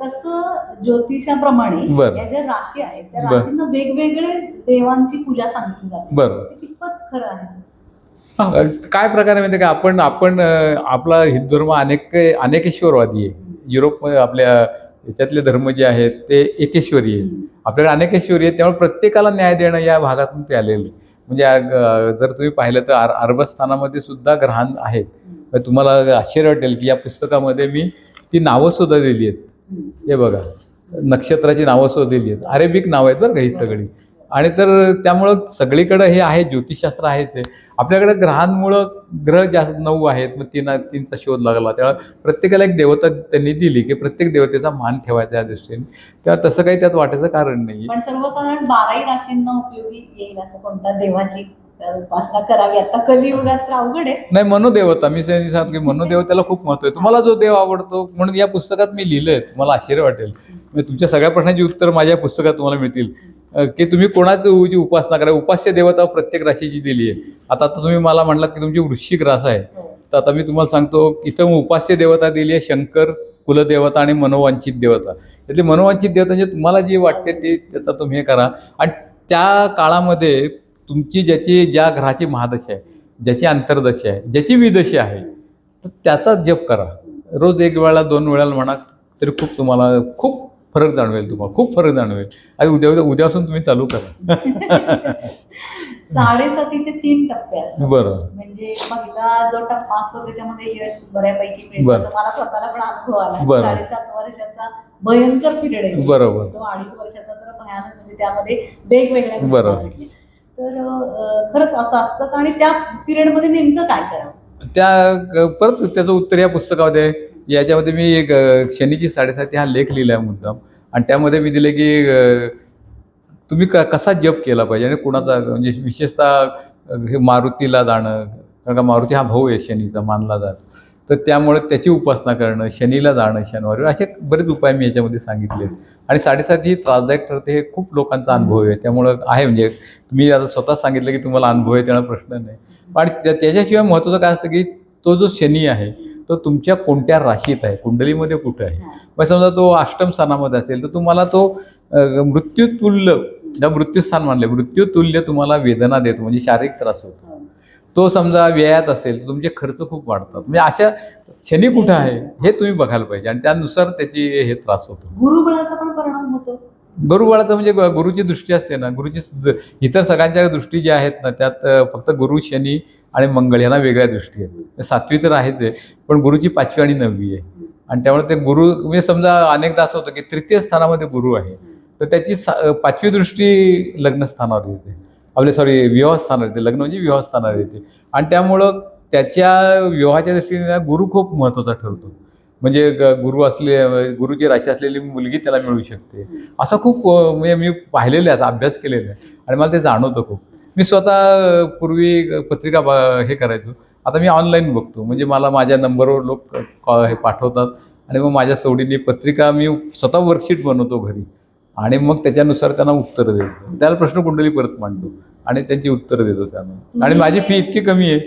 तसं ज्योतिषाप्रमाणे या ज्या राशी आहेत त्या राशींना वेगवेगळे देवांची पूजा सांगितली जाते. बरं, कितपत खरं आहे? काय प्रकार आहे माहिती का, आपण आपला हिंदू धर्म अनेकेश्वरवादी आहे. युरोपमध्ये आपल्या याच्यातले धर्म जे आहेत ते एकेश्वरी आहे, आपल्याकडे अनेकेश्वरी आहे. त्यामुळे प्रत्येकाला न्याय देणं या भागातून ते आलेलं आहे. म्हणजे जर तुम्ही पाहिलं तर अरबस्थानामध्ये सुद्धा ग्रहण आहेत. तुम्हाला आश्चर्य वाटेल की या पुस्तकामध्ये मी ती नावं सुद्धा दिली आहेत. हे बघा, नक्षत्राची नावं सुद्धा दिली आहेत. अरेबिक नावं आहेत बरं का ही सगळी. आणि तर त्यामुळं सगळीकडे हे आहे, ज्योतिषशास्त्र आहेच आहे. आपल्याकडे ग्रहांमुळं ग्रह जास्त 9 आहेत, मग तीनचा शोध लागला. त्यामुळे प्रत्येकाला एक देवता त्यांनी दिली की प्रत्येक देवतेचा मान ठेवायचा या दृष्टीने. तेव्हा तसं काही त्यात वाटायचं कारण नाही. पण सर्वसाधारण 12ही राशींना उपयोगी येईल असं कोणत्या देवाची उपासना करावी आता कलियुगात तर अवघड आहे. नाही, मनोदेवता मी सांगतो की मनोदेवतेला खूप महत्व आहे. तुम्हाला जो देव आवडतो, म्हणून या पुस्तकात मी लिहिलंय, तुम्हाला आश्चर्य वाटेल. म्हणजे तुमच्या सगळ्या प्रश्नांची उत्तर माझ्या पुस्तकात तुम्हाला मिळतील की तुम्ही कोणाची उपासना करा. उपास्य देवता प्रत्येक राशीची दिली आहे. आता तुम्ही मला म्हणलात की तुमची वृश्चिक रास आहे, तर आता मी तुम्हाला सांगतो इथं उपास्य देवता दिली आहे शंकर, कुलदेवता आणि मनोवांछित देवता. त्यातली मनोवांछित देवता म्हणजे तुम्हाला जी वाटते ती त्याचा तुम्ही हे करा. आणि त्या काळामध्ये तुमची ज्या ग्रहाची महादशा आहे, ज्याची अंतर्दशा आहे, ज्याची विदशा आहे, तर त्याचा जप करा. रोज 1 वेळा 2 वेळा म्हणा तरी तुम्हाला खूप फरक जाणवेल. तुम्हाला खूप फरक जाणवेल. आणि उद्यापासून तुम्ही चालू करा. 7.5चे 3 टप्पे असतात. बरोबर. म्हणजे पहिला जो टप्पा असतो त्याच्यामध्ये यश बऱ्यापैकी मिळतं. मला स्वतःला पण अनुभव आला. 7.5 वर्षाचा भयंकर पिरियड आहे. बरोबर. तो 2.5 वर्षाचा तर भयानक, म्हणजे त्यामध्ये वेगवेगळ्या. तर खरंच असं असतं. आणि त्या पिरियडमध्ये नेमकं काय करावं, परत त्याचं उत्तर या पुस्तकामध्ये. याच्यामध्ये मी एक शनीची 7.5 हा लेख लिहिला मुद्दाम. आणि त्यामध्ये मी दिले की तुम्ही कसा जप केला पाहिजे आणि कुणाचा, म्हणजे विशेषतः हे मारुतीला जाणं, कारण का मारुती हा भाऊ आहे शनीचा मानला जातो, तर त्यामुळे त्याची उपासना करणं, शनीला जाणं शनिवारी, असे बरेच उपाय मी याच्यामध्ये सांगितले. आणि 7.5 ही त्रासदायक ठरते, हे खूप लोकांचा अनुभव आहे. त्यामुळं आहे, म्हणजे तुम्ही आता स्वतः सांगितलं की तुम्हाला अनुभव आहे, त्याला प्रश्न नाही. पण त्याच्याशिवाय महत्त्वाचं काय असतं की तो जो शनी आहे तो तुमच्या कोणत्या राशीत आहे, कुंडलीमध्ये कुठं आहे. मग समजा तो अष्टम स्थानामध्ये असेल तर तुम्हाला तो मृत्यूतुल्य, मृत्यूस्थान मानले, मृत्यूतुल्य तुम्हाला वेदना देतो, म्हणजे शारीरिक त्रास होतो. तो समजा व्ययात असेल तर तुमचे खर्च खूप वाढतात. म्हणजे अशा शनी कुठं आहे हे तुम्ही बघायला पाहिजे आणि त्यानुसार त्याची हे त्रास होतो. गुरुबळाचा पण परिणाम होतो. गुरुबळाचं म्हणजे गुरुची दृष्टी असते ना, गुरुची इतर सगळ्यांच्या दृष्टी ज्या आहेत ना त्यात फक्त गुरु, शनी आणि मंगळ यांना वेगळ्या दृष्टी आहेत. 7वी तर आहेच आहे, पण गुरुची 5वी आणि 9वी आहे. आणि त्यामुळे ते गुरु, म्हणजे समजा अनेकदा असं होतं की 3य स्थानामध्ये गुरु आहे, तर त्याची 5वी दृष्टी लग्नस्थानावर येते, विवाहस्थानावर येते. लग्न म्हणजे विवाहस्थानावर येते. आणि त्यामुळं त्याच्या विवाहाच्या दृष्टीने गुरु खूप महत्त्वाचा ठरतो. म्हणजे गुरुची राशी असलेली मुलगी त्याला मिळू शकते. असं खूप म्हणजे मी पाहिलेलं आहे, असा अभ्यास केलेला आहे आणि मला ते जाणवतं खूप. मी स्वतः पूर्वी पत्रिका हे करायचो, आता मी ऑनलाईन बघतो. म्हणजे मला माझ्या नंबरवर लोक हे पाठवतात आणि मग माझ्या सवडीने पत्रिका मी स्वतः वर्कशीट बनवतो घरी आणि मग त्याच्यानुसार त्यांना उत्तरं देतो. त्याला प्रश्न कुंडली परत मांडतो आणि त्यांची उत्तरं देतो त्यांना. आणि माझी फी इतकी कमी आहे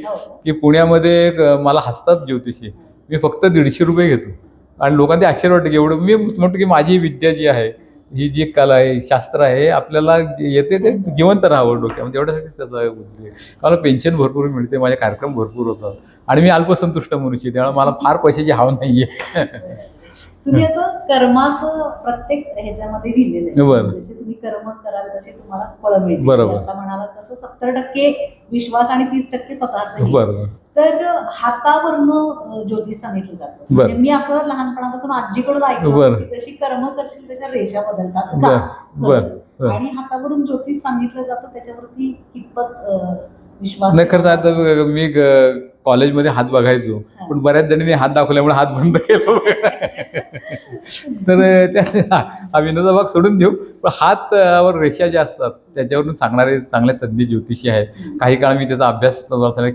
की पुण्यामध्ये मला हसतात ज्योतिषी, मी फक्त 150 रुपये घेतो. आणि लोकांना ते आश्चर्य वाटतं की एवढं. मी म्हणतो की माझी विद्या जी आहे, ही जी कला आहे, शास्त्र आहे, आपल्याला येते ते जिवंत राहावं डोक्यामध्ये, एवढ्यासाठीच त्याचा बुद्धी आहे. मला पेन्शन भरपूर मिळते, माझे कार्यक्रम भरपूर होतात आणि मी अल्पसंतुष्ट मनुष्य, त्यामुळे मला फार पैशाची हाव नाही आहे. तुम्ही असं कर्माचं प्रत्येक ह्याच्यामध्ये लिहिलेलं आहे. जसे तुम्ही कर्म कराल तसे तुम्हाला फळं मिळतील. बरोबर. आता म्हणाला तसं 70% विश्वास आणि 30% स्वतःच. बरोबर. तर हातावरनं ज्योतिष सांगितलं जातं. म्हणजे मी असं लहानपणापासून आजीकडून ऐकलं की जशी कर्म करशील तशा रेषा बदलतात का, आणि हातावरून ज्योतिष सांगितलं जातं, त्याच्यावरती कितपत विश्वास नाही. खरंच आता मी कॉलेजमध्ये हात बघायचो, पण बऱ्याच जणींनी हात दाखवल्यामुळे हात बंद केला. तर त्या विनोदा भाग सोडून देऊ, पण हातावर रेषा ज्या असतात त्याच्यावरून सांगणारे चांगले तज्ज्ञ ज्योतिषी आहेत. काही काळ मी त्याचा अभ्यास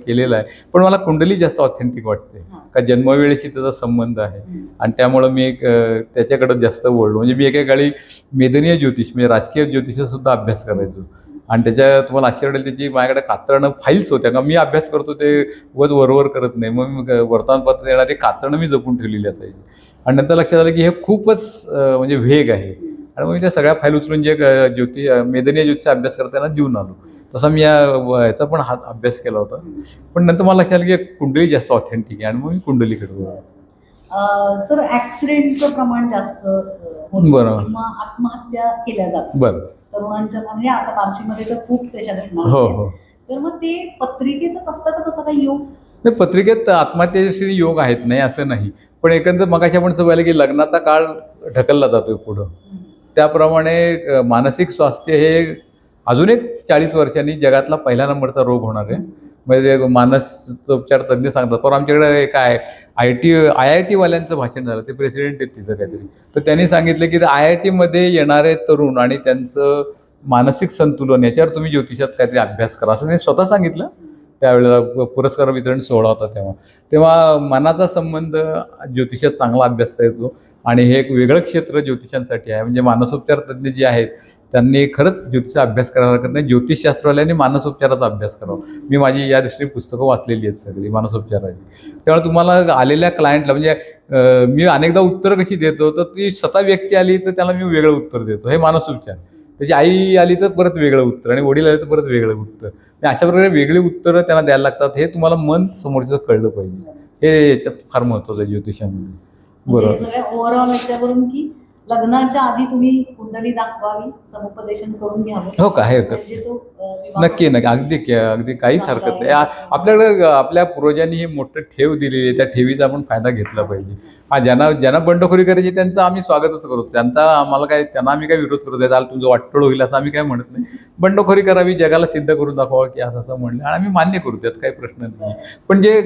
केलेला आहे, पण मला कुंडली जास्त ऑथेंटिक वाटते, का जन्मवेळेशी त्याचा संबंध आहे आणि त्यामुळं मी त्याच्याकडे जास्त वळलो. म्हणजे मी एकेकाळी मेदनीय ज्योतिष, म्हणजे राजकीय ज्योतिषाचा सुद्धा अभ्यास करायचो. आणि त्याच्या तुम्हाला आश्चर्य वाटेल, त्याची माझ्याकडे कात्रणं फाईल्स होत्या, का मी अभ्यास करतो ते वरवर करत नाही. मग वर्तमानपत्र येणारे कात्रणं मी जपून ठेवलेली असायची. आणि नंतर लक्षात आलं की हे खूपच म्हणजे वेग आहे. आणि मग मी त्या सगळ्या फाईल उचलून जे मेदनीय ज्योतिषचा अभ्यास करताना देऊन आलो. तसा मी याचा पण अभ्यास केला होता. पण नंतर मला लक्षात आलं की कुंडली जास्त ऑथेंटिक आहे आणि मग मी कुंडलीकडे वळलो. सर, ऍक्सिडेंटचं प्रमाण जास्त बरोबर, किंवा आत्महत्या केल्या जातात. बरं. तरुणांच्या, म्हणजे आता बार्शीमध्ये तर खूप त्याच्या घटना. हो. तर मग ते पत्रिकेतच असतं का तसं काही योग? नाही, पत्रिकेत आत्महत्येचे योग आहेत, नाही असं नाही. पण एकंदर मगाशी आपण सवय की लग्नाचा काळ ढकलला जातोय पुढं, त्याप्रमाणे मानसिक स्वास्थ्य हे अजून एक 40 वर्षांनी जगातला पहिला नंबरचा रोग होणार आहे. म्हणजे मानसोपचार तज्ज्ञ सांगतात. पण आमच्याकडे एक आहे IIT वाल्यांचं भाषण झालं, ते प्रेसिडेंट आहेत तिथं काहीतरी. तर त्यांनी सांगितलं की IIT मध्ये येणारे तरुण आणि त्यांचं मानसिक संतुलन याच्यावर तुम्ही ज्योतिषात काहीतरी अभ्यास करा, असं त्यांनी स्वतः सांगितलं. त्यावेळेला पुरस्कार वितरण सोहळा होता तेव्हा मनाचा संबंध ज्योतिषात चांगला अभ्यासता येतो. आणि हे एक वेगळं क्षेत्र ज्योतिषांसाठी आहे. म्हणजे मानसोपचार तज्ज्ञ जे आहेत त्यांनी खरंच ज्योतिषाचा अभ्यास करायला हरकत नाही. ज्योतिषशास्त्रवाल्यांनी मानसोपचाराचा अभ्यास करावा. मी माझी या दृष्टीने पुस्तकं वाचलेली आहेत सगळी मानसोपचाराची. त्यामुळे तुम्हाला आलेल्या क्लायंटला म्हणजे मी अनेकदा उत्तरं कशी देतो, तर ती स्वतः व्यक्ती आली तर त्याला मी वेगळं उत्तर देतो, हे मानसोपचार. त्याची आई आली तर परत वेगळं उत्तर, आणि वडील आले तर परत वेगळं उत्तर. अशा प्रकारे वेगळी उत्तरं त्यांना द्यायला लागतात. हे तुम्हाला मन समोरचं कळलं पाहिजे, हे याच्यात फार महत्त्वाचं आहे ज्योतिषामध्ये. बरोबर. ओव्हरऑल याच्यावरून की लग्नाच्या आधी तुम्ही कुंडली दाखवावी, समुपदेशन करून घ्यावं. हो का, हे म्हणजे तो नक्की अगदी काहीच हरकत नाही. आपल्याकडे आपल्या पूर्वजांनी ही मोठं ठेव दिलेली आहे, त्या ठेवीचा आपण फायदा घेतला पाहिजे. ज्यांना बंडखोरी करायची त्यांचं आम्ही स्वागतच करतो. त्यांना आम्ही काय विरोध करतो, त्याला तुमचं वाटोळ होईल असं आम्ही काय म्हणत नाही. बंडखोरी करावी, जगाला सिद्ध करून दाखवा की असं म्हणलं, आणि आम्ही मान्य करू, त्यात काही प्रश्न नाही. पण जे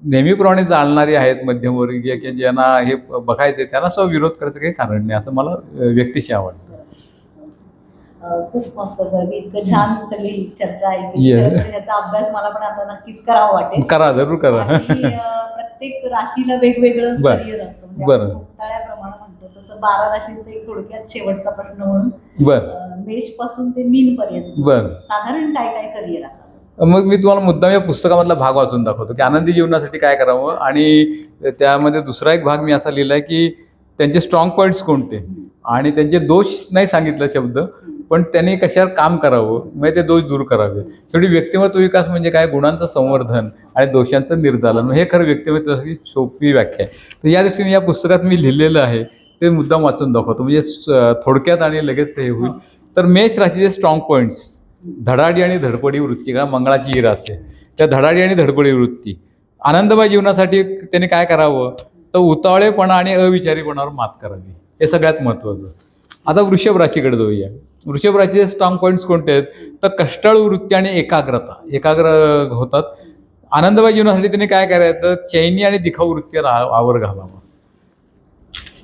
नेहमीप्रमाणे जाणणारे आहेत मध्यमवर्गीय की ज्यांना हे बघायचे, त्यांना सुद्धा विरोध करायचं काही कारण नाही, असं मला व्यक्तिशः वाटतं. खूप मस्त सर, मी इतकं छान सगळी चर्चा ऐकली. याचा अभ्यास मला पण आता नक्कीच करावा वाटेल. करा, जरूर करा. प्रत्येक राशीला वेगवेगळं करिअर असतं. बरं. मुक्ताळ्याप्रमाणे म्हणतो तसं 12 राशींचा एक थोडक्यात शेवटचा प्रश्न म्हणून मेष पासून ते मीन पर्यंत साधारण काय काय करिअर असावं. मग मी तुम्हाला मुद्दाम या पुस्तकामधला भाग वाचून दाखवतो की आनंदी जीवनासाठी काय करावं. आणि त्यामध्ये दुसरा एक भाग मी असा लिहिला आहे की त्यांचे स्ट्रॉंग पॉईंट्स कोणते आणि त्यांचे दोष नाही सांगितलं शब्द, पण त्यांनी कशावर काम करावं, म्हणजे ते दोष दूर करावे. शेवटी व्यक्तिमत्व विकास म्हणजे काय, गुणांचं संवर्धन आणि दोषांचं निर्दालन, हे खरं व्यक्तिमत्वाची सोपी व्याख्या आहे. तर या दृष्टीने या पुस्तकात मी लिहिलेलं आहे ते मुद्दाम वाचून दाखवतो, म्हणजे थोडक्यात आणि लगेच हे होईल. तर मेष राशीचे स्ट्रॉंग पॉईंट्स: धडाडी आणि धडपडी वृत्ती, का मंगळाची ही रास आहे. त्या धडाडी आणि धडपडी वृत्ती, आनंदमय जीवनासाठी त्यांनी काय करावं, तर उतावळेपणा आणि अविचारीपणावर मात करावी, हे सगळ्यात महत्त्वाचं. आता वृषभ राशीकडे जाऊया. वृषभ राशीचे स्ट्रॉंग पॉईंट्स कोणते आहेत, तर कष्टाळू वृत्ती आणि एकाग्र होतात. आनंदमय जीवनासाठी त्यांनी काय करायचं, चैनी आणि दिखाऊ वृत्तीवर आवर घालावा.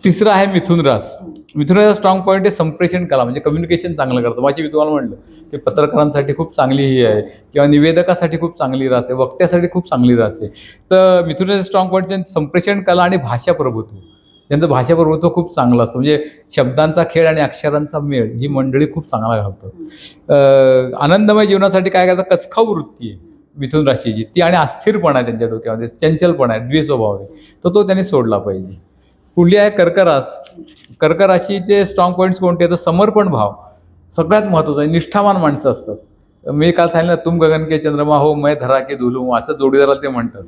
तिसरं आहे मिथुन रास. मिथुन रास स्ट्रॉंग पॉईंट आहे संप्रेषण कला, म्हणजे कम्युनिकेशन चांगलं करतं. माझी मी तुम्हाला म्हणलं की पत्रकारांसाठी खूप चांगली ही आहे, किंवा निवेदकासाठी खूप चांगली रास आहे, वक्त्यासाठी खूप चांगली रास आहे. तर मिथुन रास स्ट्रॉंग पॉईंट संप्रेषण कला आणि भाषा प्रभुत्व, त्यांचं भाषा प्रभुत्व खूप चांगलं असतं. म्हणजे शब्दांचा खेळ आणि अक्षरांचा मेळ ही मंडळी खूप चांगला घालतात. आनंदमय जीवनासाठी काय करतात, कचखाऊ वृत्ती आहे मिथुन राशीची, ती आणि अस्थिरपणा आहे त्यांच्या डोक्यामध्ये, चंचलपणा आहे, द्वेस्वभाव आहे, तो त्यांनी सोडला पाहिजे. पुढली आहे कर्क रास. कर्क राशीचे स्ट्रॉंग पॉईंट्स कोणते आहेत, तर समर्पण भाव सगळ्यात महत्त्वाचं आहे. निष्ठावान माणसं असतात. मी काल सांगितलं, तुम गगन के चंद्रमा हो मैं धरा के धुलू, असं जोडीदाराला ते म्हणतात.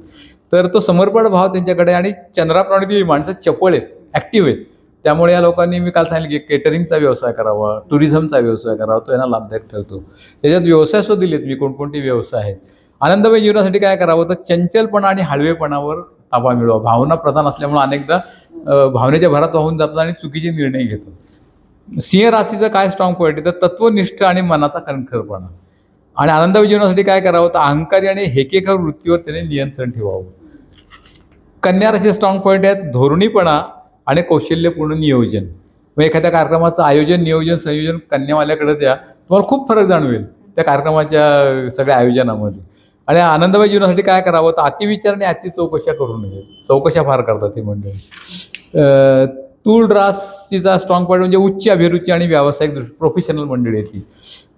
तर तो समर्पण भाव त्यांच्याकडे, आणि चंद्राप्रमाणे ती माणसं चपळ आहेत, ॲक्टिव्ह आहेत. त्यामुळे या लोकांनी, मी काल सांगितलं की केटरिंगचा व्यवसाय करावा, टुरिझमचा व्यवसाय करावा, तो यांना लाभदायक ठरतो. त्याच्यात व्यवसाय सुद्धा दिलेत मी, कोणकोणते व्यवसाय आहेत. आनंदमय जीवनासाठी काय करावं, तर चंचलपणा आणि हळवेपणावर ताबा मिळवा. भावना प्रधान असल्यामुळे अनेकदा भावनेच्या भरात वाहून जातात आणि चुकीचे निर्णय घेतात. सिंह राशीचं काय स्ट्रॉंग पॉईंट आहे, तर तत्वनिष्ठ आणि मनाचा कणखरपणा. आणि आनंदमय जीवनासाठी काय करावं, तर अहंकारी आणि हेकेकर वृत्तीवर त्याने नियंत्रण ठेवावं. कन्या राशीचे स्ट्रॉंग पॉईंट आहेत धोरणीपणा आणि कौशल्यपूर्ण नियोजन. मग एखाद्या कार्यक्रमाचं आयोजन, नियोजन, संयोजन कन्यावाल्याकडे द्या, तुम्हाला खूप फरक जाणवेल त्या कार्यक्रमाच्या सगळ्या आयोजनामध्ये. आणि आनंदमय जीवनासाठी काय करावं, तर अतिविचार आणि अति चौकशा करू नये. चौकशा फार करतात ती मंडळी. तूळ राशीचा स्ट्रॉंग पॉईंट म्हणजे उच्च अभिरुची आणि व्यावसायिक प्रोफेशनल मंडळी आहे ती.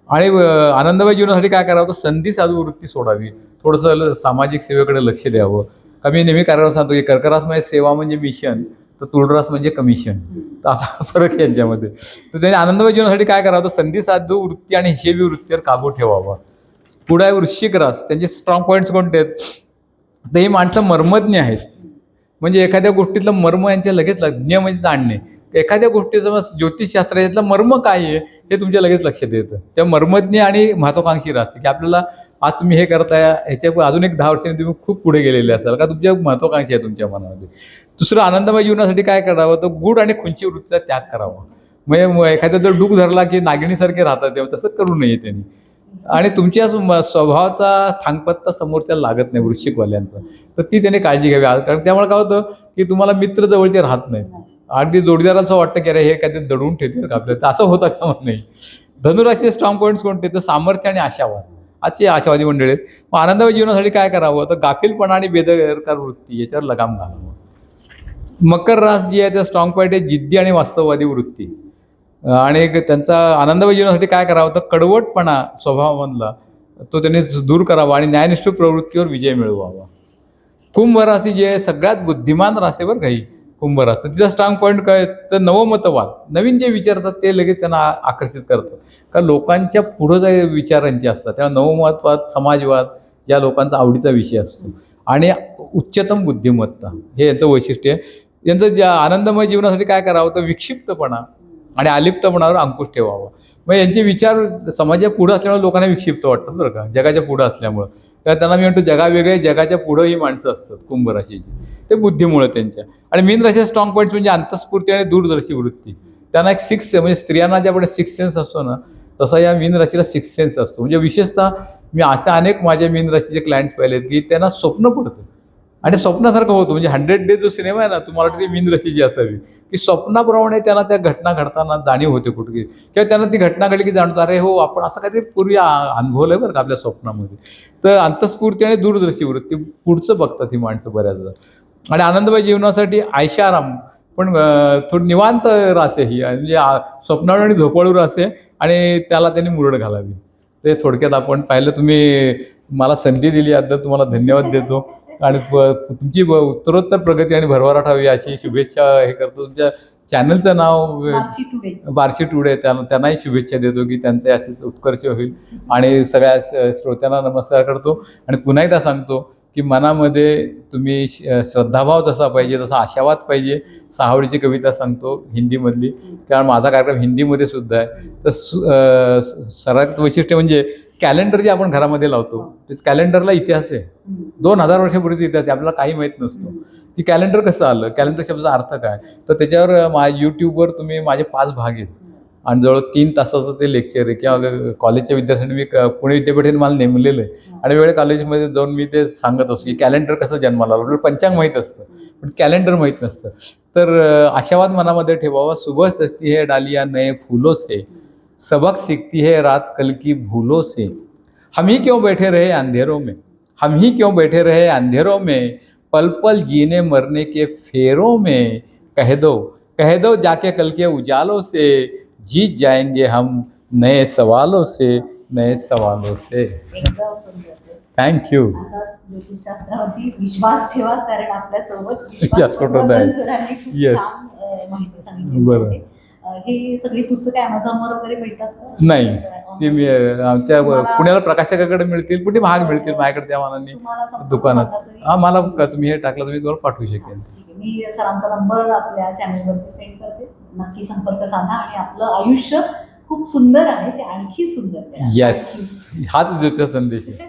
आणि आनंदमय जीवनासाठी काय करावं, तर संधी साधू वृत्ती सोडावी, थोडंसं सामाजिक सेवेकडे लक्ष द्यावं. का मी नेहमी कार्यावर सांगतो की कर्करासमध्ये सेवा म्हणजे मिशन, तर तुळरास म्हणजे कमिशन, तर असा फरक आहे यांच्यामध्ये. तर त्याने आनंदमय जीवनासाठी काय करावं, तर संधी साधू वृत्ती आणि हिशेबी वृत्तीवर काबू ठेवावा. पुढे आहे वृश्चिक रास. त्यांचे स्ट्रॉंग पॉईंट्स कोणते आहेत, तर ही माणसं मर्मज्ञ आहेत. म्हणजे एखाद्या गोष्टीतलं मर्म यांच्या लगेच ज्ञ म्हणजे जाणणे. एखाद्या गोष्टीचं ज्योतिषशास्त्रातलं मर्म काय आहे हे तुमच्या लगेच लक्षात येतं. त्या मर्मज्ञ आणि महत्वाकांक्षी रास की आपल्याला आज तुम्ही हे करताय, ह्याच्या अजून एक 10 वर्षांनी तुम्ही खूप पुढे गेलेले असाल, का तुमच्या महत्वाकांक्षी आहे तुमच्या मनामध्ये. दुसरं, आनंदमय जीवनासाठी काय करावं, तर गूढ आणि खुंची वृत्तीचा त्याग करावा. म्हणजे एखाद्या जर डूक धरला की नागिणीसारखे राहतात तेव्हा तसं करू नये त्यांनी. आणि तुमच्या स्वभावाचा थांगपत्ता समोरच्या लागत नाही वृश्चिकवाल्यांचा, तर ती त्याने काळजी घ्यावी. कारण त्यामुळे काय होतं की तुम्हाला मित्र जवळचे राहत नाहीत, अगदी जोडीदाराला असं वाटतं की अरे हे काहीतरी दडवून ठेवतील का आपल्याला, तर असं होतं का नाही. धनुराशीचे स्ट्रॉंग पॉईंट्स कोणते, तर सामर्थ्य आणि आशावाद. आजची आशावादी मंडळी आहेत. मग आनंदमय जीवनासाठी काय करावं, तर गाफीलपणा आणि बेदरकार वृत्ती याच्यावर लगाम घालावं. मकर रास जी आहे त्या स्ट्रॉंग पॉईंट आहे जिद्दी आणि वास्तववादी वृत्ती. आणि त्यांचा आनंदमय जीवनासाठी काय करावं, तर कडवटपणा स्वभावामधला तो त्यांनी दूर करावा आणि न्यायनिष्ठ प्रवृत्तीवर विजय मिळवावा. कुंभ राशी जी आहे सगळ्यात बुद्धिमान राशी बरं काही कुंभ रास. तर तिचा स्ट्रॉंग पॉईंट काय, तर नवमतवाद. नवीन जे विचारतात ते लगेच त्यांना आकर्षित करतात, कारण लोकांच्या पुढं जे विचारांचे असतात तेव्हा नवमतवाद, समाजवाद या लोकांचा आवडीचा विषय असतो. आणि उच्चतम बुद्धिमत्ता हे यांचं वैशिष्ट्य आहे. यांचं ज्या आनंदमय जीवनासाठी काय करावं, तर विक्षिप्तपणा आणि अलिप्तपणावर अंकुश ठेवावा. मग यांचे विचार समाजाच्या पुढं असल्यामुळे लोकांना विक्षिप्त वाटतात बरं का, जगाच्या पुढं असल्यामुळं. तर त्यांना मी म्हणतो जगावेगळे जगाच्या पुढं ही माणसं असतात कुंभ राशीची, ते बुद्धीमुळे त्यांच्या. आणि मीन राशीचे स्ट्रॉंग पॉईंट्स म्हणजे अंतस्फूर्ती आणि दूरदर्शी वृत्ती. त्यांना एक सिक्स, म्हणजे स्त्रियांना ज्याकडे सिक्स सेन्स असतो ना, तसा या मीन राशीला सिक्स सेन्स असतो. म्हणजे विशेषतः मी असे अनेक माझ्या मीन राशीचे क्लायंट्स पाहिलेत की त्यांना स्वप्न पडतं आणि स्वप्नासारखं होतं. म्हणजे 100 डेज जो सिनेमा आहे ना, तुम्हाला वाटतं ती मीन राशीची असावी, की स्वप्नाप्रमाणे त्यांना त्या घटना घडताना जाणीव होते कुठे, किंवा त्यांना ती घटना घडली की जाणतो अरे हो आपण असं काहीतरी पूर्वी अनुभवलं आहे बरं का आपल्या स्वप्नामध्ये. तर अंतस्फूर्ती आणि दूरदर्शी वृत्ती पुढचं बघतात ही माणसं बऱ्याचदा. आणि आनंदमय जीवनासाठी आयशाराम पण थोडी निवांत रास आहे ही, म्हणजे स्वप्नाळू आणि झोपाळू रास आहे आणि त्याला त्यांनी मुरड घालावी. ते थोडक्यात आपण पाहिलं. तुम्ही मला संधी दिली याबद्दल तुम्हाला धन्यवाद देतो आणि तुमची उत्तरोत्तर प्रगती आणि भरभराट हवी अशी शुभेच्छा हे करतो. तुमच्या चॅनलचं नाव बार्शी टुडे, त्यांनाही शुभेच्छा देतो की त्यांचे असेच उत्कर्ष होईल. आणि सगळ्या श्रोत्यांना नमस्कार करतो आणि पुन्हा एकदा सांगतो की मनामध्ये तुम्ही श्रद्धाभाव जसा पाहिजे तसा आशावाद पाहिजे. साहावडीची कविता सांगतो हिंदीमधली, कारण माझा कार्यक्रम हिंदीमध्ये सुद्धा आहे. तर सर्वात वैशिष्ट्य म्हणजे कॅलेंडर जे आपण घरामध्ये लावतो, ते कॅलेंडरला इतिहास आहे. 2000 वर्षापूर्वीचा इतिहास आहे, आपल्याला काही माहीत नसतो की कॅलेंडर कसं आलं, कॅलेंडर शब्दाचा अर्थ काय. तर त्याच्यावर यूट्यूबवर तुम्ही माझे 5 भाग आहेत आणि जवळ 3 तासाचं ते लेक्चर आहे. किंवा कॉलेजच्या विद्यार्थ्यांनी मी पुणे विद्यापीठाने मला नेमलेलं आहे आणि वेळ कॉलेजमध्ये जाऊन मी ते सांगत असतो की कॅलेंडर कसं जन्माला आलं. पंचांग माहीत असतं पण कॅलेंडर माहीत नसतं. तर आशावाद मनामध्ये ठेवावा. सुबह सजती है डालियाँ नए फूलों से, सबक सीखती है रात कल की भूलों से, हम ही क्यों बैठे रहे अंधेरों में, हम ही क्यों बैठे रहे अंधेरों में, पल पल जीने मरने के फेरों में, कह दो जाके कल के उजालों से, जीत जाएंगे हम नए सवालों से, नए सवालों से. थँक्यू. ज्योतिषशास्त्रावरती विश्वास ठेवा, कारण आपल्यासोबत येस माहिती सांगितली. बरं. हे सगळी पुस्तकं Amazonवर वगैरे मिळतात नाही, ती मी आमच्या पुण्याला प्रकाशकाकडे मिळतील, कुठे महाग मिळतील माझ्याकडे त्या मानाने दुकानात. हा मला तुम्ही हे टाकलं तर मी तुम्हाला पाठवू शकेन. मी सरांचा नंबर आपल्या चॅनलवरती सेंड करते, नक्की संपर्क साधा आणि आपलं आयुष्य खूप सुंदर आहे ते आणखी सुंदर. येस, हाच ज्योतिष संदेश आहे.